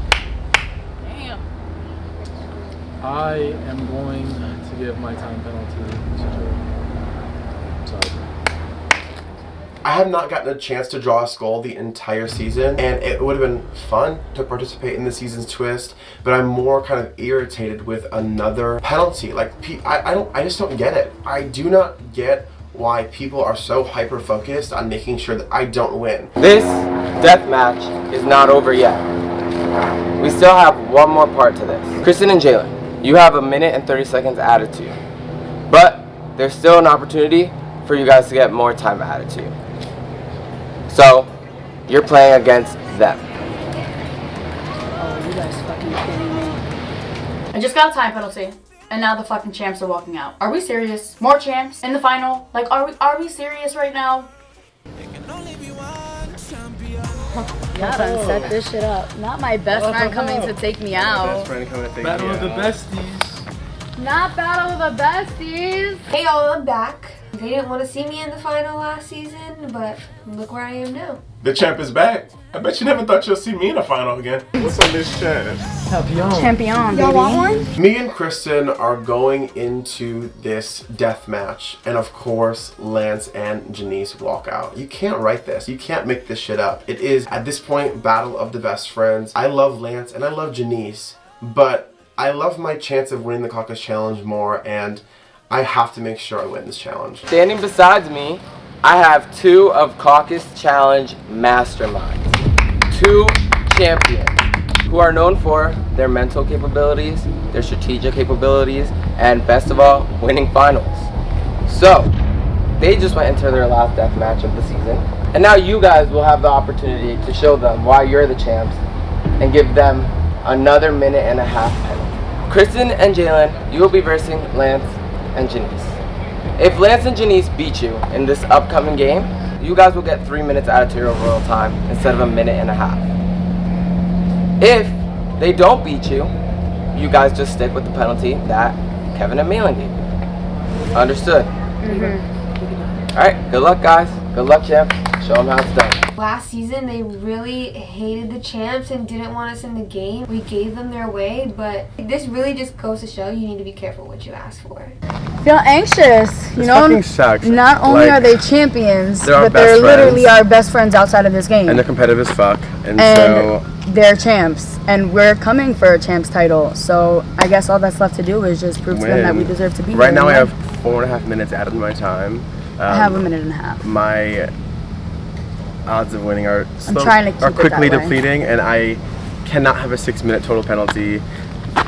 I am going to give my time penalty to Joe. Sorry. I have not gotten a chance to draw a skull the entire season, and it would have been fun to participate in the season's twist, but I'm more kind of irritated with another penalty. Like, I just don't get it. I do not get why people are so hyper-focused on making sure that I don't win. This death match is not over yet. We still have one more part to this. Kristen and Jalen, you have a minute and 30 seconds added to you. But there's still an opportunity for you guys to get more time added to you. So, you're playing against them. Oh, you guys fucking kidding me. I just got a time penalty, and now the fucking champs are walking out. Are we serious? More champs in the final? Like, are we serious right now? Y'all done set this shit up. Not my best friend coming to take me out. Battle of the besties. Not battle of the besties. Hey y'all, I'm back. They didn't want to see me in the final last season, but look where I am now. The champ is back. I bet you never thought you'll see me in a final again. What's on this champ? Champion, Y'all want one? Me and Kristen are going into this death match, and of course, Lance and Janice walk out. You can't write this. You can't make this shit up. It is, at this point, battle of the best friends. I love Lance and I love Janice, but I love my chance of winning the Caucus Challenge more, and I have to make sure I win this challenge. Standing beside me, I have two of Caucus Challenge masterminds. Two champions who are known for their mental capabilities, their strategic capabilities, and best of all, winning finals. So, they just went into their last death match of the season, and now you guys will have the opportunity to show them why you're the champs and give them another minute and a half penalty. Kristen and Jalen, you will be versing Lance and Janice. If Lance and Janice beat you in this upcoming game, you guys will get 3 minutes added to your overall time instead of a minute and a half. If they don't beat you, you guys just stick with the penalty that Kevin and Malin gave you. Understood? Alright, good luck guys. Good luck champs. Show them how it's done. Last season, they really hated the champs and didn't want us in the game. We gave them their way, but this really just goes to show you need to be careful what you ask for. Feel anxious, you know. Fucking sucks. Not only Like, are they champions, they're our but they're best literally friends. our best friends outside of this game. And they're competitive as fuck. And And so they're champs, and we're coming for a champs title. So I guess all that's left to do is just prove to them that we deserve to be right here. now I and have 4.5 minutes added to my time. I have a minute and a half. My odds of winning are trying to keep it quickly that way. depleting, and I cannot have a 6-minute total penalty.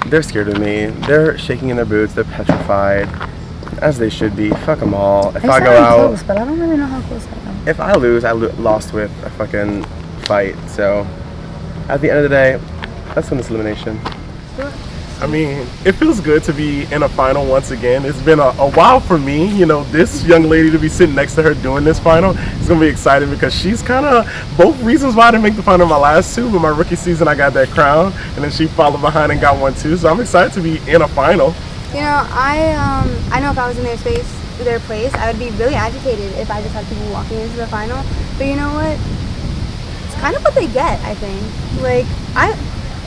They're scared of me. They're shaking in their boots. They're petrified, as they should be. Fuck them all. If I go out, close, but I don't really know how close I am. if I lose, I lost with a fucking fight. So at the end of the day, let's win this elimination. I mean, it feels good to be in a final once again. It's been a while for me, you know, this young lady to be sitting next to her doing this final. It's going to be exciting because she's kind of both reasons why I didn't make the final in my last two, but my rookie season I got that crown, and then she followed behind and got one too. So I'm excited to be in a final. You know, I know if I was in their place, I would be really agitated if I just had people walking into the final. But you know what? It's kind of what they get, I think. Like, I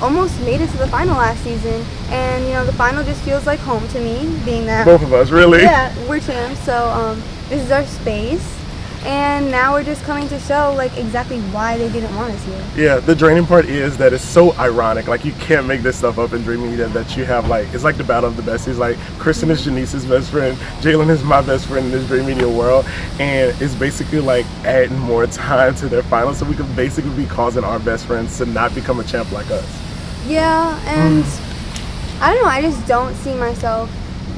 almost made it to the final last season, and you know, the final just feels like home to me, being that Both of us, really? Yeah, we're champs, so this is our space, And now we're just coming to show like exactly why they didn't want us here. Yeah, the draining part is that it's so ironic. Like, you can't make this stuff up in Dre.media that you have, like, it's like the battle of the besties. Like, Kristen is Janice's best friend, Jalen is my best friend in this Dre.media world, and it's basically like adding more time to their finals, so we could basically be causing our best friends to not become a champ like us. Yeah, and I don't know, I just don't see myself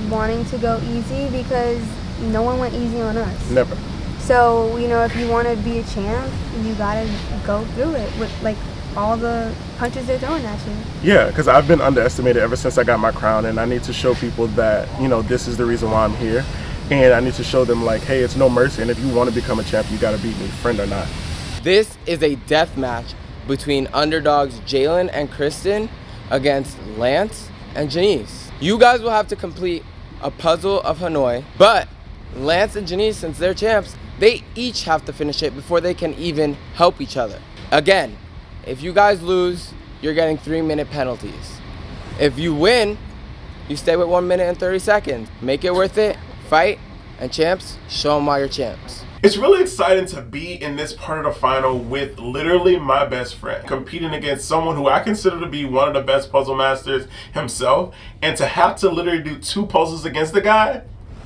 wanting to go easy because no one went easy on us. Never. So, you know, if you want to be a champ, you gotta go through it with like all the punches they're throwing at you. Yeah, because I've been underestimated ever since I got my crown, and I need to show people that, you know, this is the reason why I'm here. And I need to show them, like, hey, it's no mercy, and if you want to become a champ, you gotta beat me, friend or not. This is a death match between underdogs Jalen and Kristen against Lance and Janice. You guys will have to complete a puzzle of Hanoi, but Lance and Janice, since they're champs, they each have to finish it before they can even help each other. Again, if you guys lose, you're getting 3-minute penalties. If you win, you stay with 1 minute and 30 seconds. Make it worth it, fight, and champs, show them why you're champs. It's really exciting to be in this part of the final with literally my best friend, competing against someone who I consider to be one of the best puzzle masters himself, and to have to literally do 2 puzzles against the guy,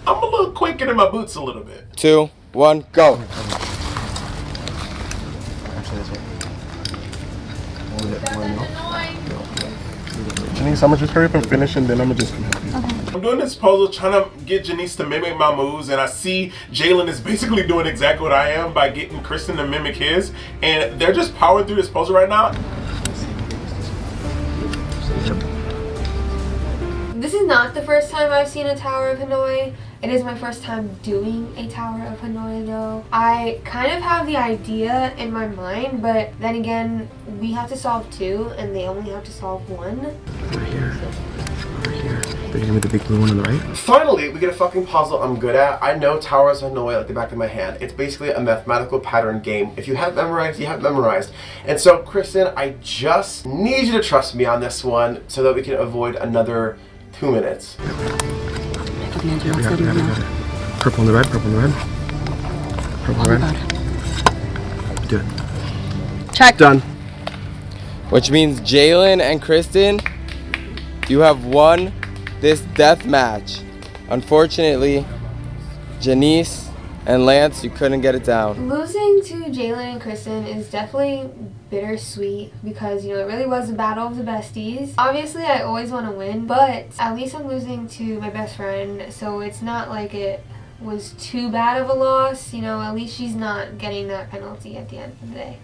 I'm a little quick in my boots a little bit. 2, 1, go. Janice, I'm gonna just hurry up and finish, and then I'm gonna just come help you. Okay. I'm doing this puzzle trying to get Janice to mimic my moves, and I see Jalen is basically doing exactly what I am by getting Kristen to mimic his, and they're just powering through this puzzle right now. This is not the first time I've seen a Tower of Hanoi. It is my first time doing a Tower of Hanoi though. I kind of have the idea in my mind, but then again, we have to solve 2 and they only have to solve 1. Over here. Over here. They're gonna be the big blue one on the right? Finally, we get a fucking puzzle I'm good at. I know Towers of Hanoi like the back of my hand. It's basically a mathematical pattern game. If you have memorized, you have memorized. And so, Kristen, I just need you to trust me on this one so that we can avoid another 2 minutes. Purple on the red, purple on the red. Purple on the red. Do it. Check. Done. Which means Jalen and Kristen, you have won this death match. Unfortunately, Janice and Lance, you couldn't get it down. Losing to Jalen and Kristen is definitely bittersweet because, you know, it really was a battle of the besties. Obviously, I always want to win, but at least I'm losing to my best friend, so it's not like it was too bad of a loss. You know, at least she's not getting that penalty at the end of the day.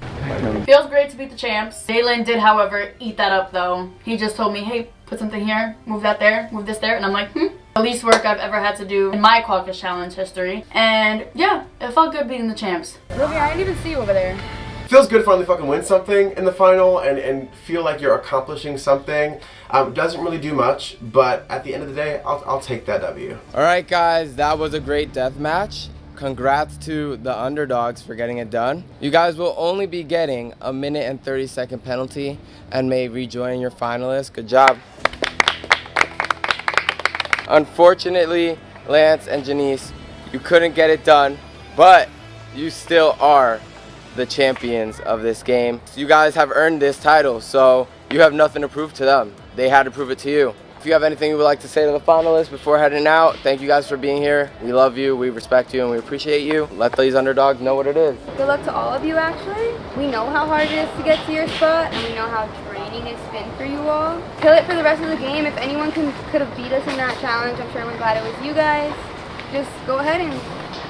Feels great to beat the champs. Jalen did, however, eat that up though. He just told me, hey, put something here, move that there, move this there, and I'm like, The least work I've ever had to do in my Caucus challenge history. And yeah, it felt good beating the champs. Olivia, I didn't even see you over there. Feels good to finally fucking win something in the final and feel like you're accomplishing something. Doesn't really do much, but at the end of the day, I'll take that W. All right, guys, that was a great death match. Congrats to the underdogs for getting it done. You guys will only be getting a 1 minute and 30-second penalty and may rejoin your finalists. Good job. Unfortunately, Lance and Janice, you couldn't get it done, but you still are the champions of this game. You guys have earned this title, so you have nothing to prove to them. They had to prove it to you. If you have anything you would like to say to the finalists before heading out, thank you guys for being here. We love you, we respect you, and we appreciate you. Let these underdogs know what it is. Good luck to all of you, actually. We know how hard it is to get to your spot, and we know how draining it's been for you all. Kill it for the rest of the game. If anyone could have beat us in that challenge, I'm sure I'm glad it was you guys. Just go ahead and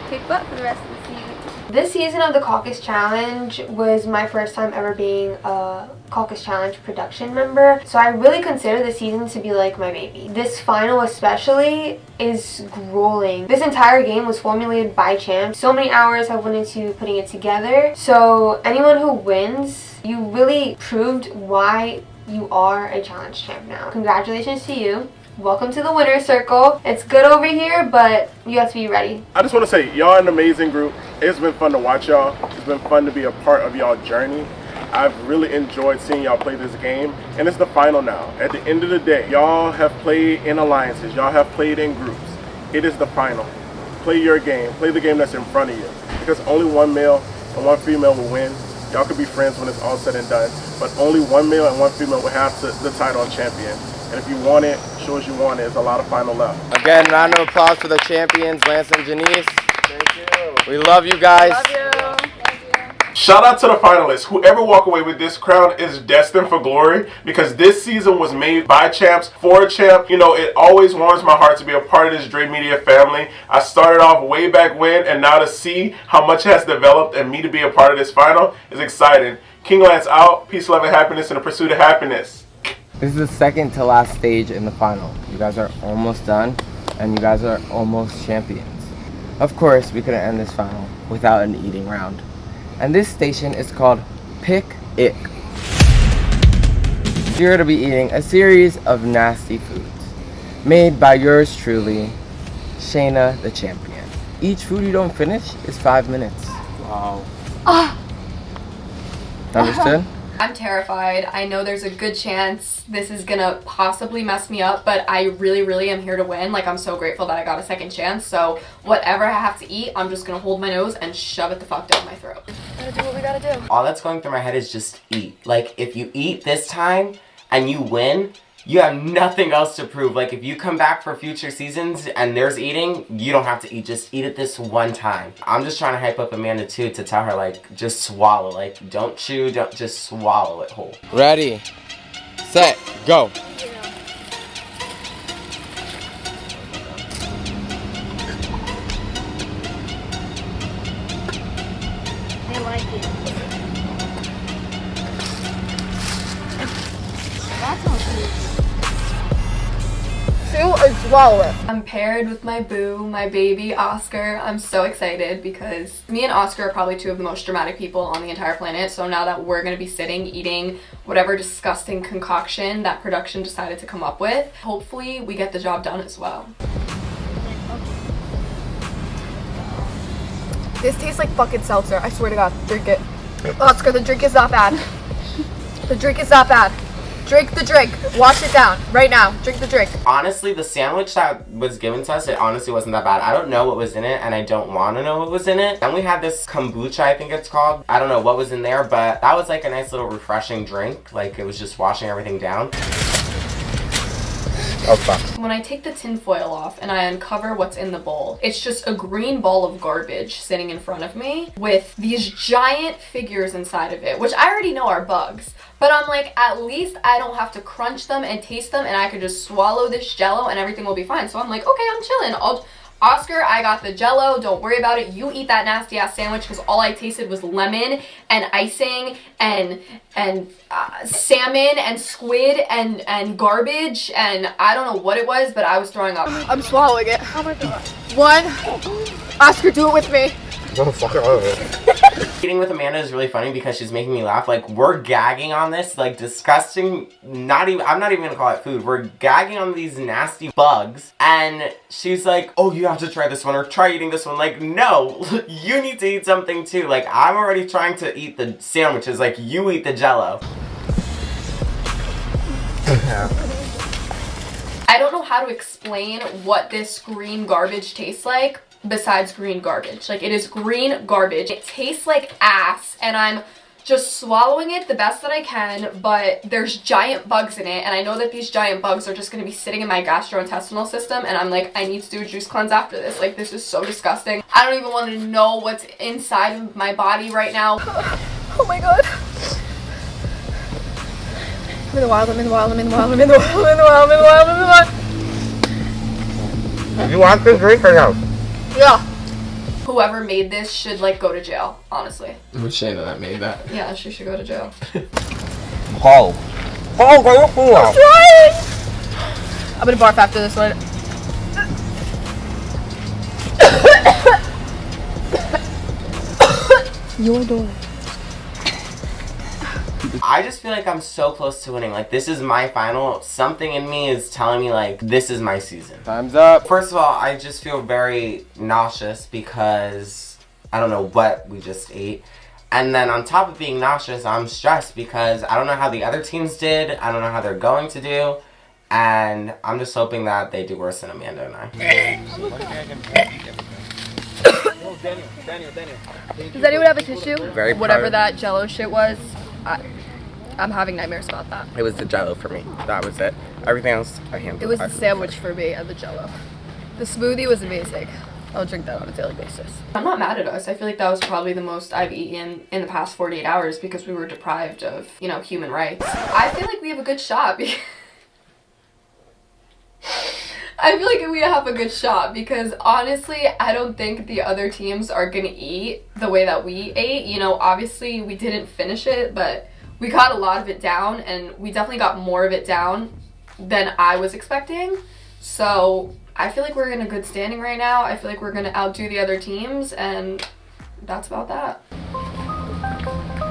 kick butt for the rest of the season. This season of the Caucus Challenge was my first time ever being a Caucus Challenge production member, so I really consider this season to be like my baby. This final especially is grueling. This entire game was formulated by champs. So many hours have went into putting it together, so anyone who wins, you really proved why you are a challenge champ now. Congratulations to you. Welcome to the winner's circle. It's good over here, but you have to be ready. I just want to say, y'all are an amazing group. It's been fun to watch y'all. It's been fun to be a part of y'all journey. I've really enjoyed seeing y'all play this game, and it's the final now. At the end of the day, y'all have played in alliances. Y'all have played in groups. It is the final. play your game. Play the game that's in front of you. Because only one male and one female will win. Y'all could be friends when it's all said and done. But only one male and one female will have the title of champion. And if you want it, show us you want it. There's a lot of final left. Again, round of applause for the champions, Lance and Janice. Thank you. We love you guys. Love you. Shout out to the finalists. Whoever walk away with this crown is destined for glory, because this season was made by champs for a champ. You know, it always warms my heart to be a part of this Dre.media family. I started off way back when, and now to see how much has developed and me to be a part of this final is exciting. King Lance out. Peace, love, and happiness in the pursuit of happiness. This is the second to last stage in the final. You guys are almost done, and you guys are almost champions. Of course, we couldn't end this final without an eating round. And this station is called Pick Ick. You're going to be eating a series of nasty foods made by yours truly, Shayna the champion. Each food you don't finish is 5 minutes. Wow. Understood? I'm terrified. I know there's a good chance this is gonna possibly mess me up, but I really, really am here to win. Like, I'm so grateful that I got a second chance. So whatever I have to eat, I'm just gonna hold my nose and shove it the fuck down my throat. Gotta do what we gotta do. All that's going through my head is just eat. Like, if you eat this time and you win, you have nothing else to prove. Like, if you come back for future seasons and there's eating, you don't have to eat. Just eat it this one time. I'm just trying to hype up Amanda too, to tell her, like, just swallow. Like, don't chew, don't, just swallow it whole. Ready, set, go. I like it. That's not good. Swallow it. I'm paired with my boo, my baby, Oscar. I'm so excited because me and Oscar are probably two of the most dramatic people on the entire planet. So now that we're gonna be sitting eating whatever disgusting concoction that production decided to come up with, hopefully we get the job done as well. This tastes like fucking seltzer. I swear to God. Drink it. Oscar, the drink is not bad. The drink is not bad. Drink the drink. Wash it down. Right now. Drink the drink. Honestly, the sandwich that was given to us, it honestly wasn't that bad. I don't know what was in it, and I don't want to know what was in it. Then we had this kombucha, I think it's called. I don't know what was in there, but that was like a nice little refreshing drink. Like, it was just washing everything down. Oh, fuck. When I take the tin foil off and I uncover what's in the bowl, it's just a green ball of garbage sitting in front of me with these giant figures inside of it, which I already know are bugs. But I'm like, at least I don't have to crunch them and taste them, and I could just swallow this Jell-O and everything will be fine. So I'm like, okay, I'm chilling. Oscar, I got the Jell-O, don't worry about it. You eat that nasty ass sandwich, because all I tasted was lemon and icing and salmon and squid and garbage, and I don't know what it was, but I was throwing up. I'm swallowing it. Oh my God. One. Oscar, do it with me. Eating with Amanda is really funny because she's making me laugh. Like, we're gagging on this, like, disgusting, I'm not even gonna call it food. We're gagging on these nasty bugs, and she's like, oh, you have to try this one, or try eating this one. Like, no, you need to eat something too. Like, I'm already trying to eat the sandwiches, like, you eat the Jell-O. I don't know how to explain what this green garbage tastes like besides green garbage. Like, it is green garbage. It tastes like ass, and I'm just swallowing it the best that I can, but there's giant bugs in it, and I know that these giant bugs are just going to be sitting in my gastrointestinal system, and I'm like, I need to do a juice cleanse after this. Like, this is so disgusting. I don't even want to know what's inside of my body right now. Oh my God. I'm in the wild, I'm in the wild, I'm in the wild, I'm in the wild, I'm in the wild, I'm in the wild, I'm in the wild. You want this drink or no? Yeah. Whoever made this should, like, go to jail, honestly. It was Shayna that made that. Yeah, she should go to jail. Paul. I'm trying! I'm gonna barf after this one. Your door. I just feel like I'm so close to winning. Like, this is my final. Something in me is telling me, like, this is my season. Time's up. First of all, I just feel very nauseous because I don't know what we just ate. And then on top of being nauseous, I'm stressed because I don't know how the other teams did. I don't know how they're going to do. And I'm just hoping that they do worse than Amanda and I. Does anyone have a tissue? Very Whatever proud. that Jello shit was, I'm having nightmares about that. It was the Jello for me. That was it. Everything else I handled. It was the sandwich for me and the Jello. The smoothie was amazing. I'll drink that on a daily basis. I'm not mad at us. I feel like that was probably the most I've eaten in the past 48 hours because we were deprived of, you know, human rights. I feel like we have a good shot. I feel like we have a good shot because honestly, I don't think the other teams are gonna eat the way that we ate. You know, obviously we didn't finish it, but we got a lot of it down and we definitely got more of it down than I was expecting. So I feel like we're in a good standing right now. I feel like we're gonna outdo the other teams and that's about that.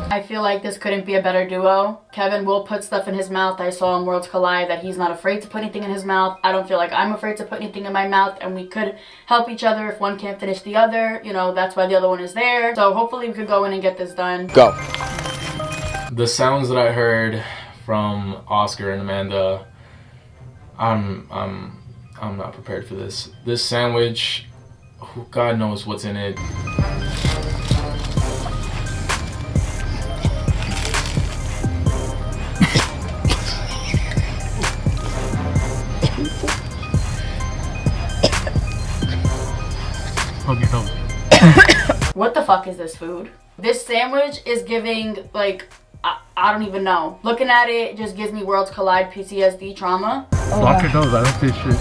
I feel like this couldn't be a better duo. Kevin will put stuff in his mouth. I saw in Worlds Collide that he's not afraid to put anything in his mouth. I don't feel like I'm afraid to put anything in my mouth, and we could help each other if one can't finish the other. You know, that's why the other one is there. So hopefully we could go in and get this done. Go. The sounds that I heard from Oscar and Amanda, I'm not prepared for this. This sandwich, God knows what's in it. What the fuck is this food? This sandwich is giving, like, I don't even know. Looking at it, it just gives me Worlds Collide PTSD trauma. Block your nose, I don't see shit.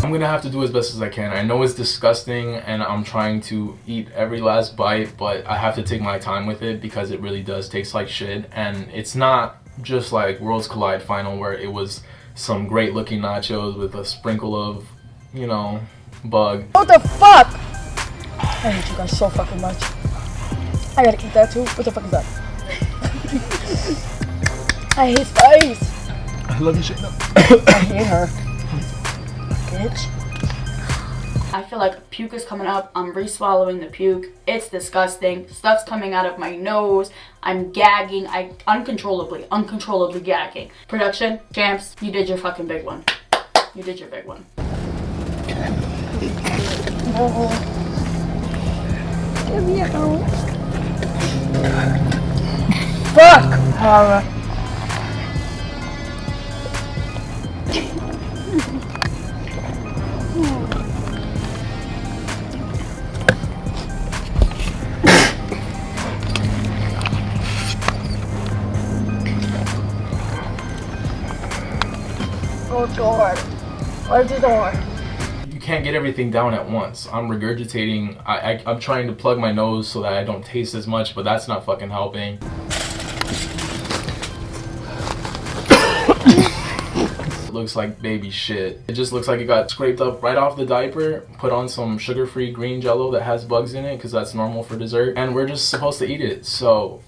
I'm gonna have to do as best as I can. I know it's disgusting and I'm trying to eat every last bite, but I have to take my time with it because it really does taste like shit. And it's not just like Worlds Collide final where it was some great looking nachos with a sprinkle of, you know, bug. What the fuck? I hate you guys so fucking much. I gotta eat that too. What the fuck is that? I hate spice. I love you, Shayna. I hate her. Bitch. I feel like puke is coming up. I'm re-swallowing the puke. It's disgusting. Stuff's coming out of my nose. I'm gagging. Uncontrollably gagging. Production, champs, you did your fucking big one. You did your big one. No. Give me a home. Fuck! Oh God. Where's the door? You can't get everything down at once. I'm regurgitating. I'm trying to plug my nose so that I don't taste as much, but that's not fucking helping. It looks like baby shit. It just looks like it got scraped up right off the diaper, put on some sugar-free green jello that has bugs in it because that's normal for dessert, and we're just supposed to eat it, so...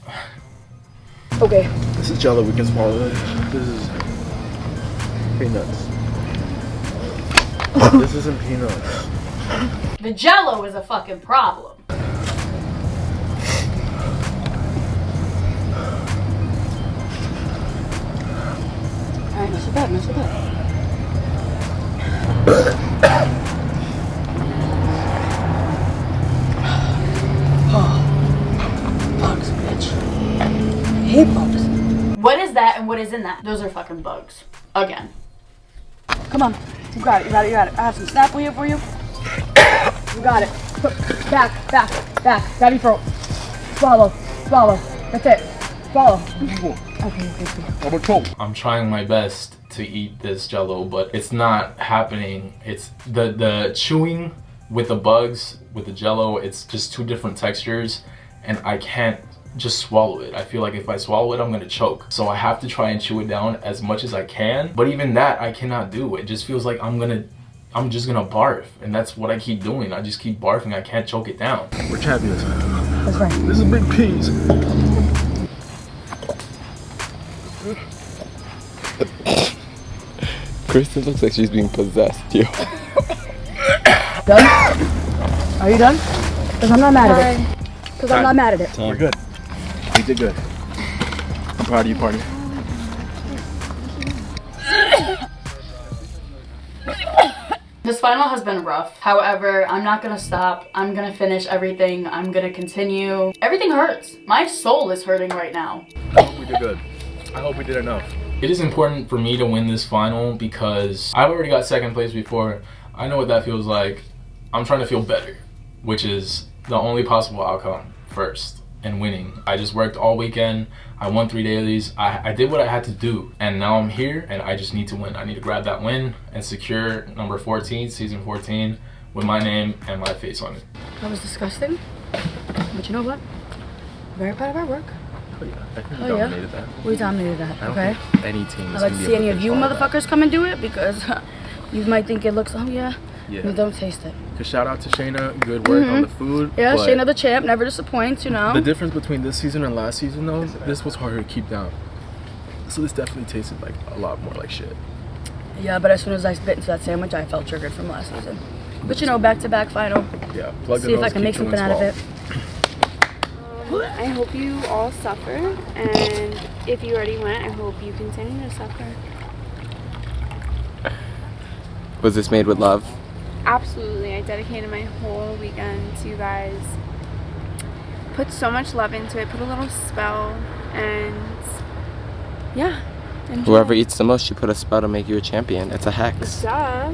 Okay. This is jello, we can swallow it. This is peanuts. This isn't peanuts. The jello is a fucking problem. Alright, not so bad, not so bad. Bugs, bitch. I hate bugs. What is that and what is in that? Those are fucking bugs. Again. Come on. You got it, you got it, you got it. I have some snap here for you. You got it. Back. Grab your throat. Swallow. That's it. Swallow. Okay. I'm trying my best to eat this jello, but it's not happening. It's the chewing with the bugs, with the jello, it's just two different textures, and I can't just swallow it. I feel like if I swallow it, I'm gonna choke. So I have to try and chew it down as much as I can, but even that I cannot do. It just feels like I'm just gonna barf, and that's what I keep doing. I just keep barfing. I can't choke it down. We're champions. That's right. This is big peas. Kristen looks like she's being possessed, yo. Done? Are you done? Because I'm not mad at it. Because I'm not mad at it. We're good. We did good. I'm proud of you, partner. This final has been rough. However, I'm not gonna stop. I'm gonna finish everything. I'm gonna continue. Everything hurts. My soul is hurting right now. I hope we did good. I hope we did enough. It is important for me to win this final because I've already got second place before. I know what that feels like. I'm trying to feel better, which is the only possible outcome first, and winning. I just worked all weekend. I won 3 dailies. I did what I had to do, and now I'm here and I just need to win. I need to grab that win and secure number 14, season 14, with my name and my face on it. That was disgusting, but you know what? Very proud of our work. Oh yeah, I think Oh, we yeah? dominated that. We dominated that, I don't okay? think any team is I'd like gonna to be see able any to of you finish all of that. motherfuckers come and do it because you might think it looks, oh yeah, Yeah. you don't taste it. Cause shout out to Shayna, good work on the food. Yeah, but Shayna the champ, never disappoints, you know? the difference between this season and last season though, this was harder to keep down. So this definitely tasted like a lot more like shit. Yeah, but as soon as I bit into that sandwich, I felt triggered from last season. But you know, back-to-back final. Yeah, plug the See if nose, I can keep make chewing something out of small. it. I hope you all suffer, and if you already went, I hope you continue to suffer. Was this made with love? Absolutely. I dedicated my whole weekend to you guys. Put so much love into it, put a little spell, and yeah. Enjoy. Whoever eats the most, you put a spell to make you a champion. It's a hex. Duh.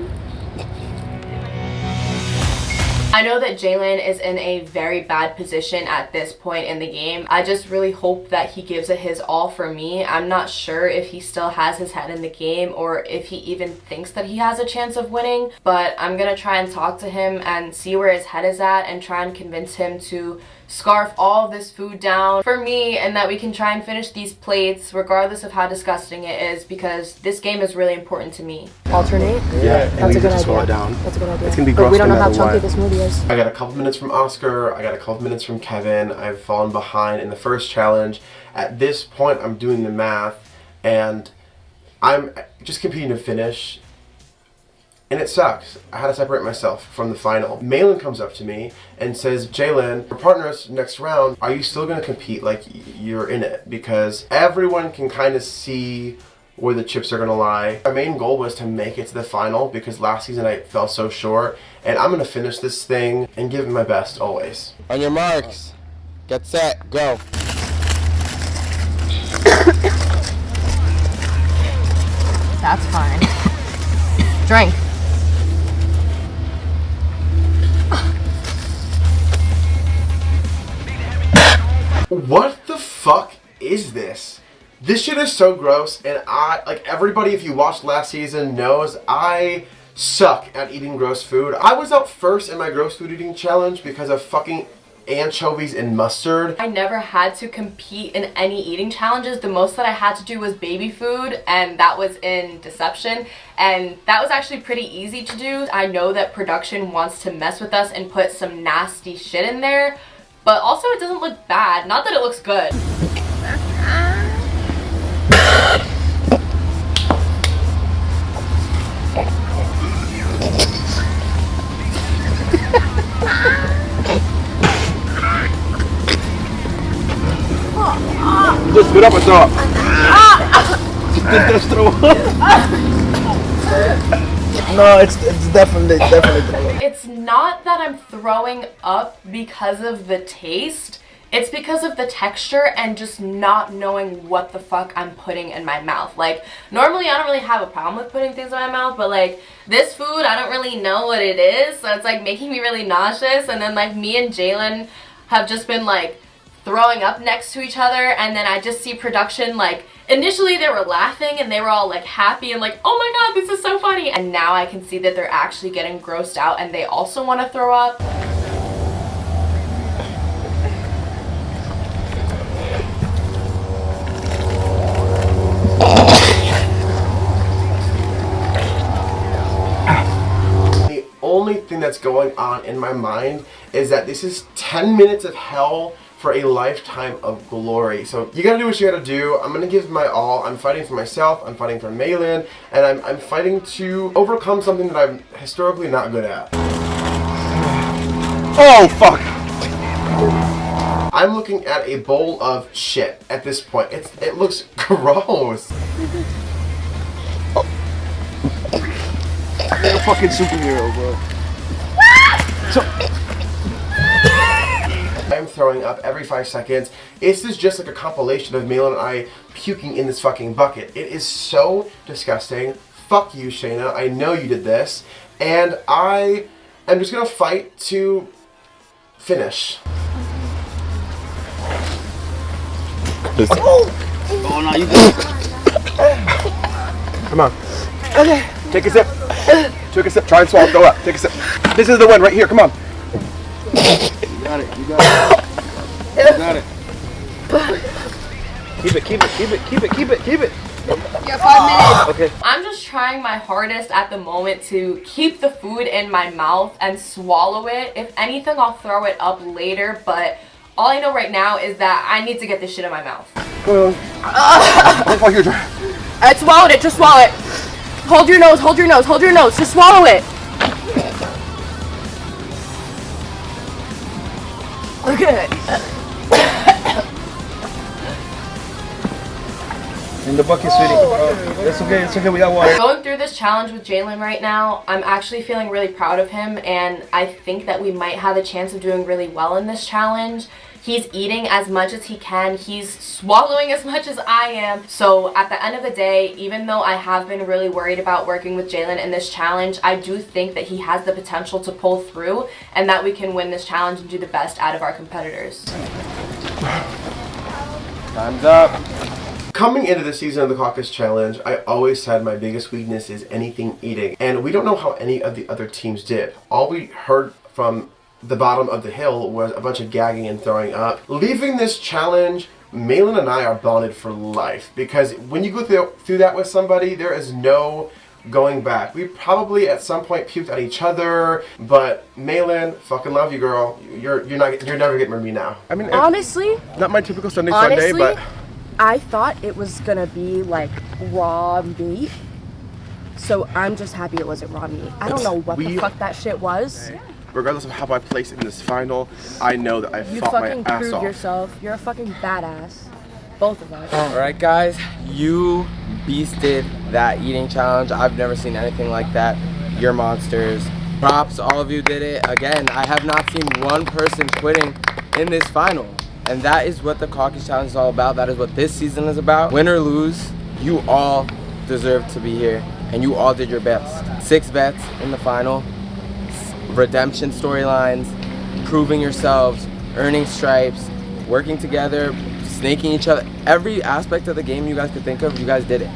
I know that Jalen is in a very bad position at this point in the game. I just really hope that he gives it his all for me. I'm not sure if he still has his head in the game or if he even thinks that he has a chance of winning, but I'm gonna try and talk to him and see where his head is at and try and convince him to scarf all of this food down for me and that we can try and finish these plates regardless of how disgusting it is, because this game is really important to me. Alternate? Yeah, and That's we a good just slow idea. it down. That's a good idea. It's gonna be But gross we don't no know how matter chunky what. this movie is. I got a couple minutes from Oscar. I got a couple minutes from Kevin. I've fallen behind in the first challenge. At this point, I'm doing the math, and I'm just competing to finish. And it sucks. I had to separate myself from the final. Malin comes up to me and says, Jalen, we're partners next round. Are you still going to compete like you're in it? Because everyone can kind of see where the chips are going to lie. My main goal was to make it to the final because last season I fell so short. And I'm going to finish this thing and give it my best always. On your marks, get set, go. That's fine. Drink. What the fuck is this? This shit is so gross, and like everybody, if you watched last season, knows I suck at eating gross food. I was out first in my gross food eating challenge because of fucking anchovies and mustard. I never had to compete in any eating challenges. The most that I had to do was baby food, and that was in Deception, and that was actually pretty easy to do. I know that production wants to mess with us and put some nasty shit in there, but also it doesn't look bad. Not that it looks good. Just spit up and throw up. Just throw up. No, it's definitely throw up. It's not that I'm throwing up because of the taste. It's because of the texture and just not knowing what the fuck I'm putting in my mouth. Like, normally I don't really have a problem with putting things in my mouth, but like, this food, I don't really know what it is, so it's like making me really nauseous. And then like me and Jalen have just been like throwing up next to each other, and then I just see production like, initially they were laughing and they were all like happy and like, oh my god, this is so funny. And now I can see that they're actually getting grossed out and they also want to throw up. The only thing that's going on in my mind is that this is 10 minutes of hell for a lifetime of glory. So you gotta do what you gotta do. I'm gonna give my all. I'm fighting for myself, I'm fighting for Malin, and I'm fighting to overcome something that I'm historically not good at. Oh, fuck. I'm looking at a bowl of shit at this point. It looks gross. fucking superhero, bro. I'm throwing up every 5 seconds. This is just like a compilation of Malin and I puking in this fucking bucket. It is so disgusting. Fuck you, Shayna. I know you did this. And I am just gonna fight to finish. Oh no, you good. Come on. Okay. Take a sip. Take a sip. Try and swallow. Throw up. Take a sip. This is the one right here. Come on. You got it. You got it. You got it. Keep it. Keep it. Keep it. Keep it. Keep it. Keep it. You have 5 minutes. Okay. I'm just trying my hardest at the moment to keep the food in my mouth and swallow it. If anything, I'll throw it up later, but all I know right now is that I need to get this shit in my mouth. Oh, fuck, you're dry. I swallowed it. Just swallow it. Hold your nose. Hold your nose. Hold your nose. Just swallow it. Okay. In the bucket, sweetie. Oh, it's okay. It's okay. We got water. Going through this challenge with Jalen right now, I'm actually feeling really proud of him, and I think that we might have a chance of doing really well in this challenge. He's eating as much as he can. He's swallowing as much as I am. So at the end of the day, even though I have been really worried about working with Jalen in this challenge, I do think that he has the potential to pull through and that we can win this challenge and do the best out of our competitors. Time's up. Coming into the season of the Caucus Challenge, I always said my biggest weakness is anything eating. And we don't know how any of the other teams did. All we heard from the bottom of the hill was a bunch of gagging and throwing up. Leaving this challenge, Malin and I are bonded for life. Because when you go through that with somebody, there is no going back. We probably at some point puked at each other, but Malin, fucking love you, girl. You're never getting rid of me now. I mean, honestly, not my typical Sunday, but I thought it was gonna be like raw meat, so I'm just happy it wasn't raw meat. I don't know what the fuck that shit was. Regardless of how I place in this final, I know that I fought my ass off. You fucking proved yourself. You're a fucking badass. Both of us. Alright guys, you beasted that eating challenge. I've never seen anything like that. You're monsters. Props, all of you did it. Again, I have not seen one person quitting in this final. And that is what the Caucus Challenge is all about. That is what this season is about. Win or lose, you all deserve to be here. And you all did your best. 6 vets in the final. Redemption storylines, proving yourselves, earning stripes, working together, snaking each other. Every aspect of the game you guys could think of, you guys did it.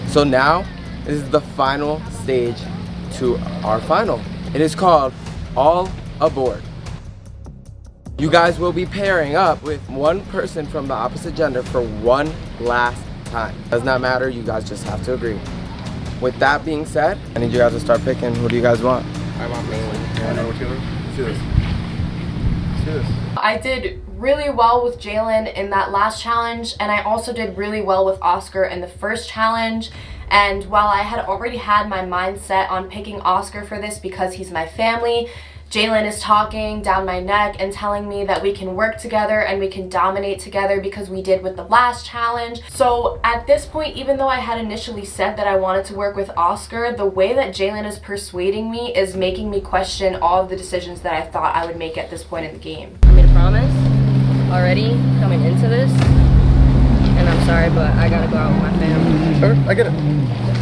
So now, this is the final stage to our final. It is called All Aboard. You guys will be pairing up with one person from the opposite gender for one last time. Does not matter, you guys just have to agree. With that being said, I need you guys to start picking. Who do you guys want? I want Malin. I know what you want. Let's do this. Let's do this. I did really well with Jalen in that last challenge, and I also did really well with Oscar in the first challenge. And while I had already had my mind set on picking Oscar for this because he's my family, Jalen is talking down my neck and telling me that we can work together and we can dominate together because we did with the last challenge. So at this point, even though I had initially said that I wanted to work with Oscar, the way that Jalen is persuading me is making me question all of the decisions that I thought I would make at this point in the game. I made a promise already coming into this, and I'm sorry, but I gotta go out with my family. Sure, I get it. I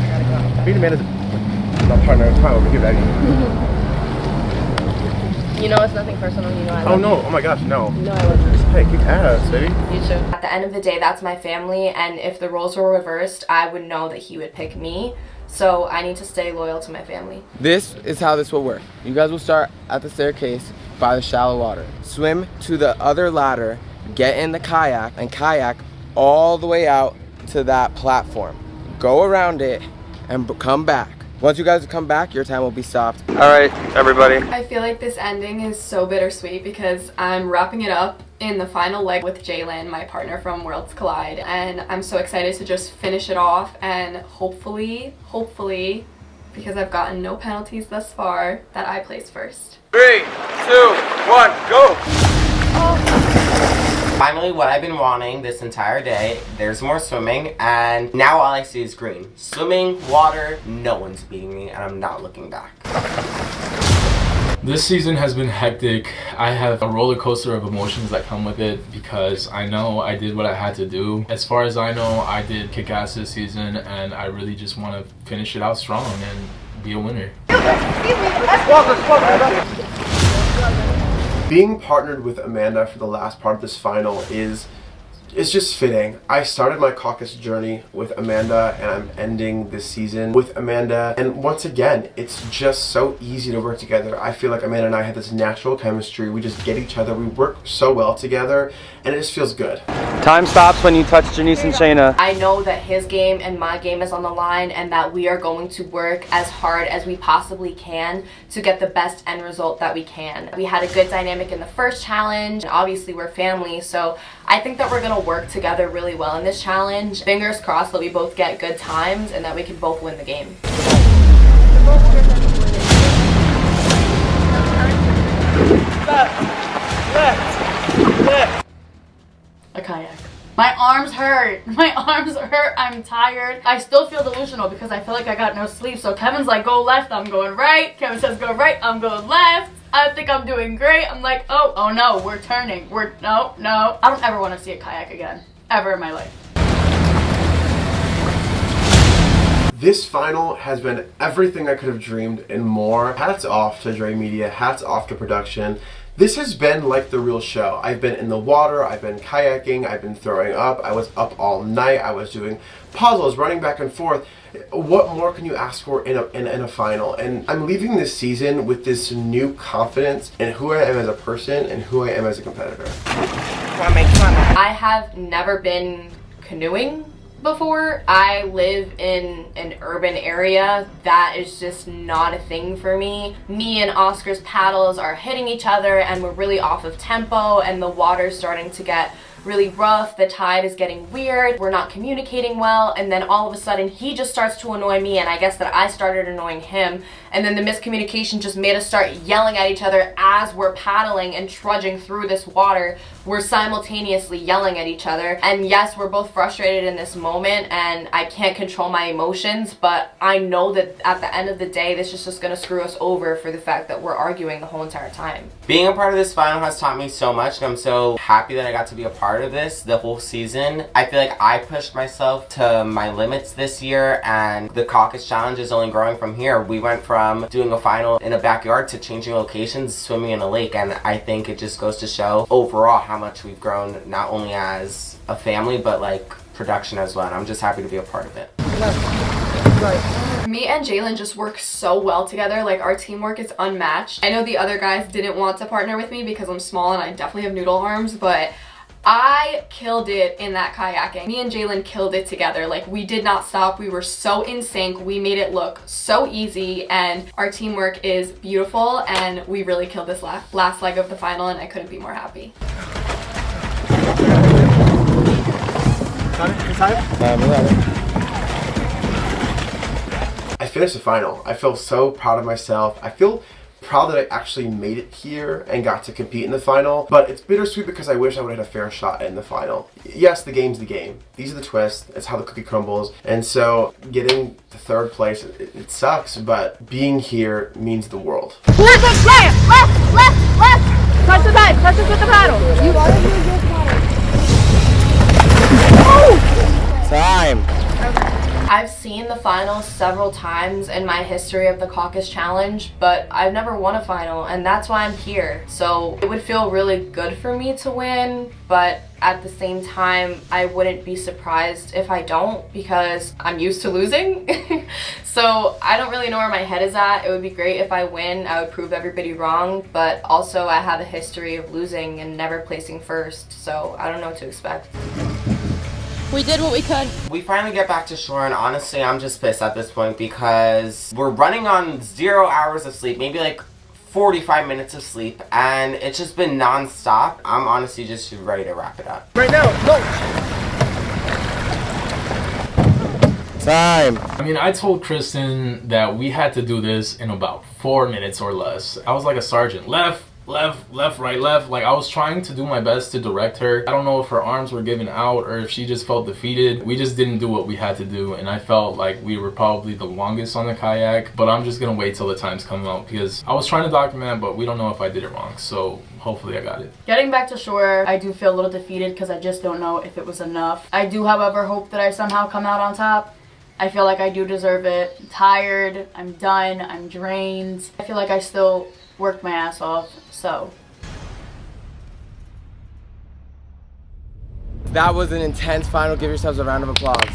gotta go out. Being a man is my partner. It's fine. We give that. You know it's nothing personal, you know I love Oh no, oh my gosh, no. You know I love you. Hey, kick ass, baby. You too. At the end of the day, that's my family, and if the roles were reversed, I would know that he would pick me. So I need to stay loyal to my family. This is how this will work. You guys will start at the staircase by the shallow water. Swim to the other ladder, get in the kayak, and kayak all the way out to that platform. Go around it and come back. Once you guys come back, your time will be stopped. All right, everybody. I feel like this ending is so bittersweet because I'm wrapping it up in the final leg with Jalen, my partner from Worlds Collide, and I'm so excited to just finish it off and hopefully, because I've gotten no penalties thus far, that I place first. 3, 2, 1, go! Oh. Finally, what I've been wanting this entire day, there's more swimming, and now all I see is green. Swimming, water, no one's beating me, and I'm not looking back. This season has been hectic. I have a roller coaster of emotions that come with it because I know I did what I had to do. As far as I know, I did kick ass this season, and I really just want to finish it out strong and be a winner. Being partnered with Amanda for the last part of this final is just fitting. I started my Caucus journey with Amanda, and I'm ending this season with Amanda. And once again, it's just so easy to work together. I feel like Amanda and I have this natural chemistry. We just get each other. We work so well together, and it just feels good. Time stops when you touch Janice and Shayna. I know that his game and my game is on the line, and that we are going to work as hard as we possibly can to get the best end result that we can. We had a good dynamic in the first challenge, and obviously we're family, so I think that we're gonna work together really well in this challenge. Fingers crossed that we both get good times and that we can both win the game. A kayak. My arms hurt. My arms hurt. I'm tired. I still feel delusional because I feel like I got no sleep. So Kevin's like, go left, I'm going right. Kevin says go right, I'm going left. I think I'm doing great. I'm like, oh no, we're turning. No. I don't ever want to see a kayak again. Ever in my life. This final has been everything I could have dreamed and more. Hats off to Dre.media, hats off to production. This has been like the real show. I've been in the water, I've been kayaking, I've been throwing up, I was up all night, I was doing puzzles, running back and forth. What more can you ask for in a final? And I'm leaving this season with this new confidence in who I am as a person and who I am as a competitor. I have never been canoeing before. I live in an urban area. That is just not a thing for me. Me and Oscar's paddles are hitting each other, and we're really off of tempo, and the water's starting to get really rough. The tide is getting weird. We're not communicating well, and then all of a sudden he just starts to annoy me, and I guess that I started annoying him, and then the miscommunication just made us start yelling at each other as we're paddling and trudging through this water. We're simultaneously yelling at each other, and yes, we're both frustrated in this moment, and I can't control my emotions, but I know that at the end of the day, this is just gonna screw us over for the fact that we're arguing the whole entire time. Being a part of this final has taught me so much, and I'm so happy that I got to be a part of this the whole season. I feel like I pushed myself to my limits this year, and the Caucus challenge is only growing from here. We went from doing a final in a backyard to changing locations, swimming in a lake, and I think it just goes to show overall how much we've grown, not only as a family, but like production as well, and I'm just happy to be a part of it. Me and Jalen just work so well together. Like, our teamwork is unmatched. I know the other guys didn't want to partner with me because I'm small and I definitely have noodle arms, but I killed it in that kayaking. Me and Jalen killed it together. Like, we did not stop. We were so in sync. We made it look so easy, and our teamwork is beautiful, and we really killed this last leg of the final, and I couldn't be more happy. I finished the final. I feel so proud of myself. I feel proud that I actually made it here and got to compete in the final, but it's bittersweet because I wish I would have had a fair shot in the final. Yes, the game's the game. These are the twists. It's how the cookie crumbles. And so getting to third place, it sucks, but being here means the world. Left! Touch the bed! Touch us with the paddle! You already used your paddle. Time! I've seen the final several times in my history of the Caucus Challenge, but I've never won a final, and that's why I'm here. So it would feel really good for me to win, but at the same time, I wouldn't be surprised if I don't, because I'm used to losing. So I don't really know where my head is at. It would be great if I win. I would prove everybody wrong, but also I have a history of losing and never placing first, so I don't know what to expect. We did what we could. We finally get back to shore, and honestly, I'm just pissed at this point because we're running on 0 hours of sleep, maybe like 45 minutes of sleep, and it's just been non-stop. I'm honestly just ready to wrap it up. Right now, go! Time! I mean, I told Kristen that we had to do this in about 4 minutes or less. I was like a sergeant. Left, left, right, left. Like, I was trying to do my best to direct her. I don't know if her arms were giving out or if she just felt defeated. We just didn't do what we had to do, and I felt like we were probably the longest on the kayak, but I'm just gonna wait till the times come out because I was trying to document, but we don't know if I did it wrong, so hopefully I got it. Getting back to shore, I do feel a little defeated because I just don't know if it was enough. I do, however, hope that I somehow come out on top. I feel like I do deserve it. I'm tired, I'm done, I'm drained. I feel like I still worked my ass off, so. That was an intense final. Give yourselves a round of applause.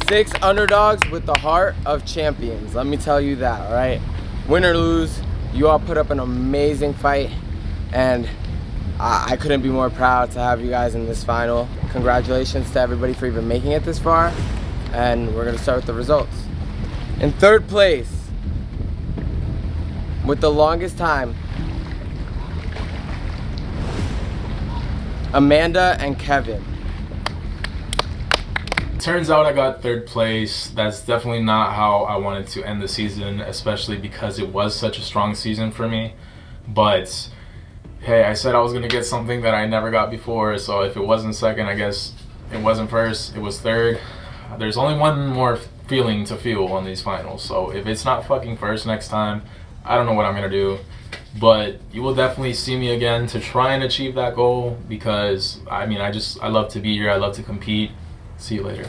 6 underdogs with the heart of champions. Let me tell you that, all right? Win or lose, you all put up an amazing fight, and I couldn't be more proud to have you guys in this final. Congratulations to everybody for even making it this far, and we're gonna start with the results. In 3rd place, with the longest time, Amanda and Kevin. Turns out I got 3rd place. That's definitely not how I wanted to end the season, especially because it was such a strong season for me. But hey, I said I was gonna get something that I never got before, so if it wasn't 2nd, I guess it wasn't 1st, it was 3rd. There's only one more feeling to feel on these finals, so if it's not fucking 1st next time, I don't know what I'm gonna do. But you will definitely see me again to try and achieve that goal because I mean, I love to be here, I love to compete. See you later.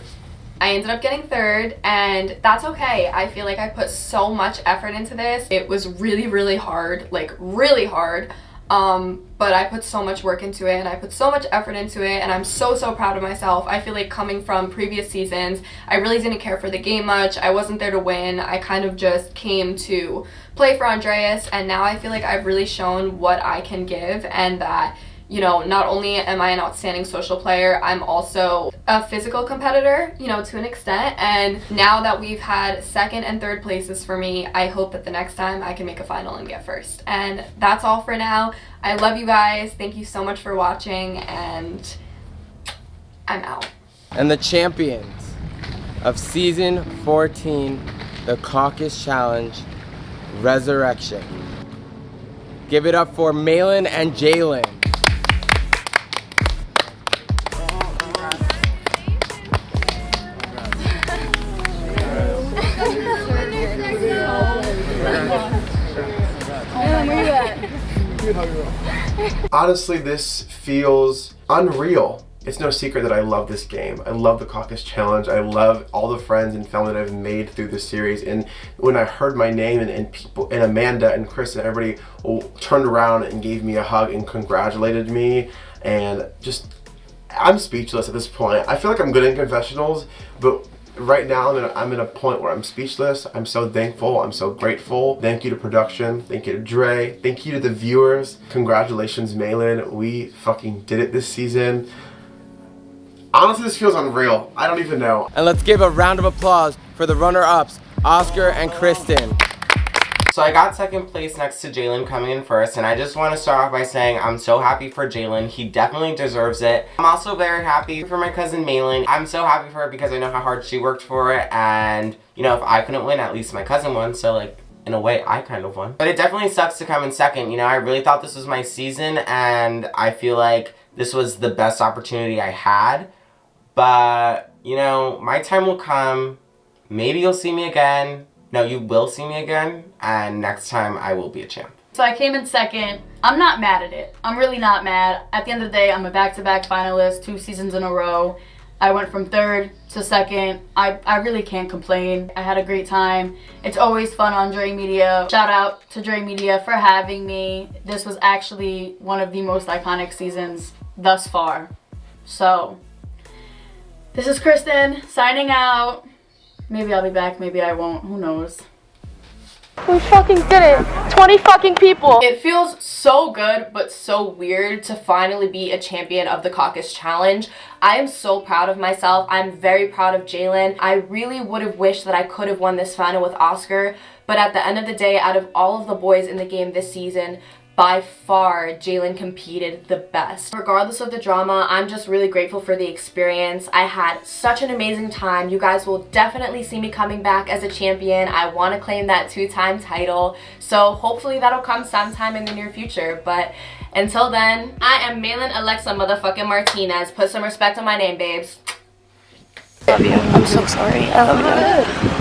I ended up getting 3rd, and that's okay. I feel like I put so much effort into this. It was really, really hard, like really hard. But I put so much work into it, and I put so much effort into it, and I'm so proud of myself. I feel like coming from previous seasons, I really didn't care for the game much. I wasn't there to win. I kind of just came to play for Andreas, and now I feel like I've really shown what I can give, and that, you know, not only am I an outstanding social player, I'm also a physical competitor, you know, to an extent. And now that we've had 2nd and 3rd places for me, I hope that the next time I can make a final and get 1st. And that's all for now. I love you guys. Thank you so much for watching, and I'm out. And the champions of season 14, the Caucus Challenge Resurrection. Give it up for Malin and Jalen. Honestly, this feels unreal. It's no secret that I love this game. I love the Caucus Challenge. I love all the friends and family that I've made through this series. And when I heard my name and people and Amanda and Chris and everybody turned around and gave me a hug and congratulated me, and just, I'm speechless at this point. I feel like I'm good in confessionals, but right now I'm in a point where I'm speechless. I'm so thankful. I'm so grateful. Thank you to production. Thank you to Dre. Thank you to the viewers. Congratulations, Malin. We fucking did it this season. Honestly, this feels unreal. I don't even know. And let's give a round of applause for the runner-ups, Oscar and Kristen. So I got 2nd place next to Jalen coming in 1st, and I just want to start off by saying I'm so happy for Jalen. He definitely deserves it. I'm also very happy for my cousin Malin. I'm so happy for her because I know how hard she worked for it, and you know, if I couldn't win, at least my cousin won, so like, in a way, I kind of won. But it definitely sucks to come in 2nd. You know, I really thought this was my season, and I feel like this was the best opportunity I had. But, you know, my time will come. Maybe you'll see me again. No, you will see me again. And next time I will be a champ. So I came in 2nd. I'm not mad at it. I'm really not mad. At the end of the day, I'm a back-to-back finalist, 2 seasons in a row. I went from 3rd to 2nd. I really can't complain. I had a great time. It's always fun on Dre.media. Shout out to Dre.media for having me. This was actually one of the most iconic seasons thus far. So, this is Kristen signing out. Maybe I'll be back, maybe I won't. Who knows? We fucking did it. 20 fucking people. It feels so good, but so weird to finally be a champion of the Caucus Challenge. I am so proud of myself. I'm very proud of Jalen. I really would have wished that I could have won this final with Oscar, but at the end of the day, out of all of the boys in the game this season, by far, Jalen competed the best. Regardless of the drama, I'm just really grateful for the experience. I had such an amazing time. You guys will definitely see me coming back as a champion. I want to claim that 2-time title, so hopefully that'll come sometime in the near future. But until then, I am Malin Alexa motherfucking Martinez. Put some respect on my name, babes. Love you. I'm so sorry. I love you.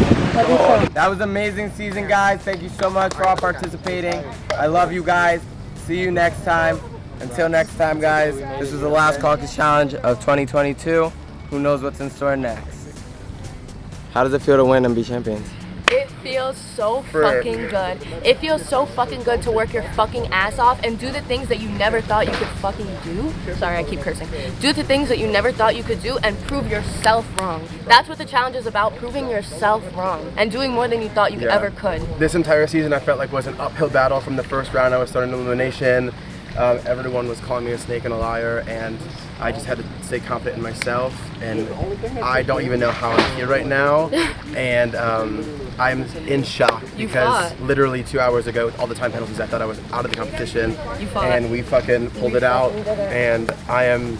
That was an amazing season, guys. Thank you so much for all participating. I love you guys. See you next time. Until next time, guys, this was the last Caucus Challenge of 2022. Who knows what's in store next? How does it feel to win and be champions? It feels so fucking good. It feels so fucking good to work your fucking ass off and do the things that you never thought you could fucking do. Sorry, I keep cursing. Do the things that you never thought you could do and prove yourself wrong. That's what the challenge is about, proving yourself wrong and doing more than you thought you ever could. This entire season I felt like was an uphill battle. From the first round I was starting elimination. Everyone was calling me a snake and a liar, and I just had to stay confident in myself, and I don't even know how I'm here right now, and I'm in shock because literally 2 hours ago with all the time penalties I thought I was out of the competition, and we fucking pulled it out, and I am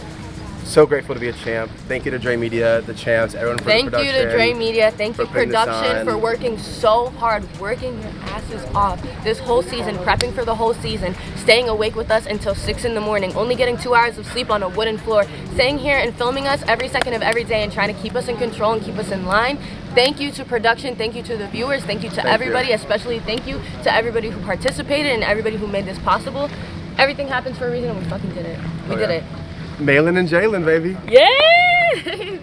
so grateful to be a champ. Thank you to Dre.media, the champs, everyone for the production. Thank you to Dre.media, thank you production for working so hard, working your asses off this whole season, prepping for the whole season, staying awake with us until 6 in the morning, only getting 2 hours of sleep on a wooden floor, staying here and filming us every second of every day and trying to keep us in control and keep us in line. Thank you to production, thank you to the viewers, thank you to everybody, especially thank you to everybody who participated and everybody who made this possible. Everything happens for a reason and we fucking did it. We did it. Malin and Jalen, baby. Yeah!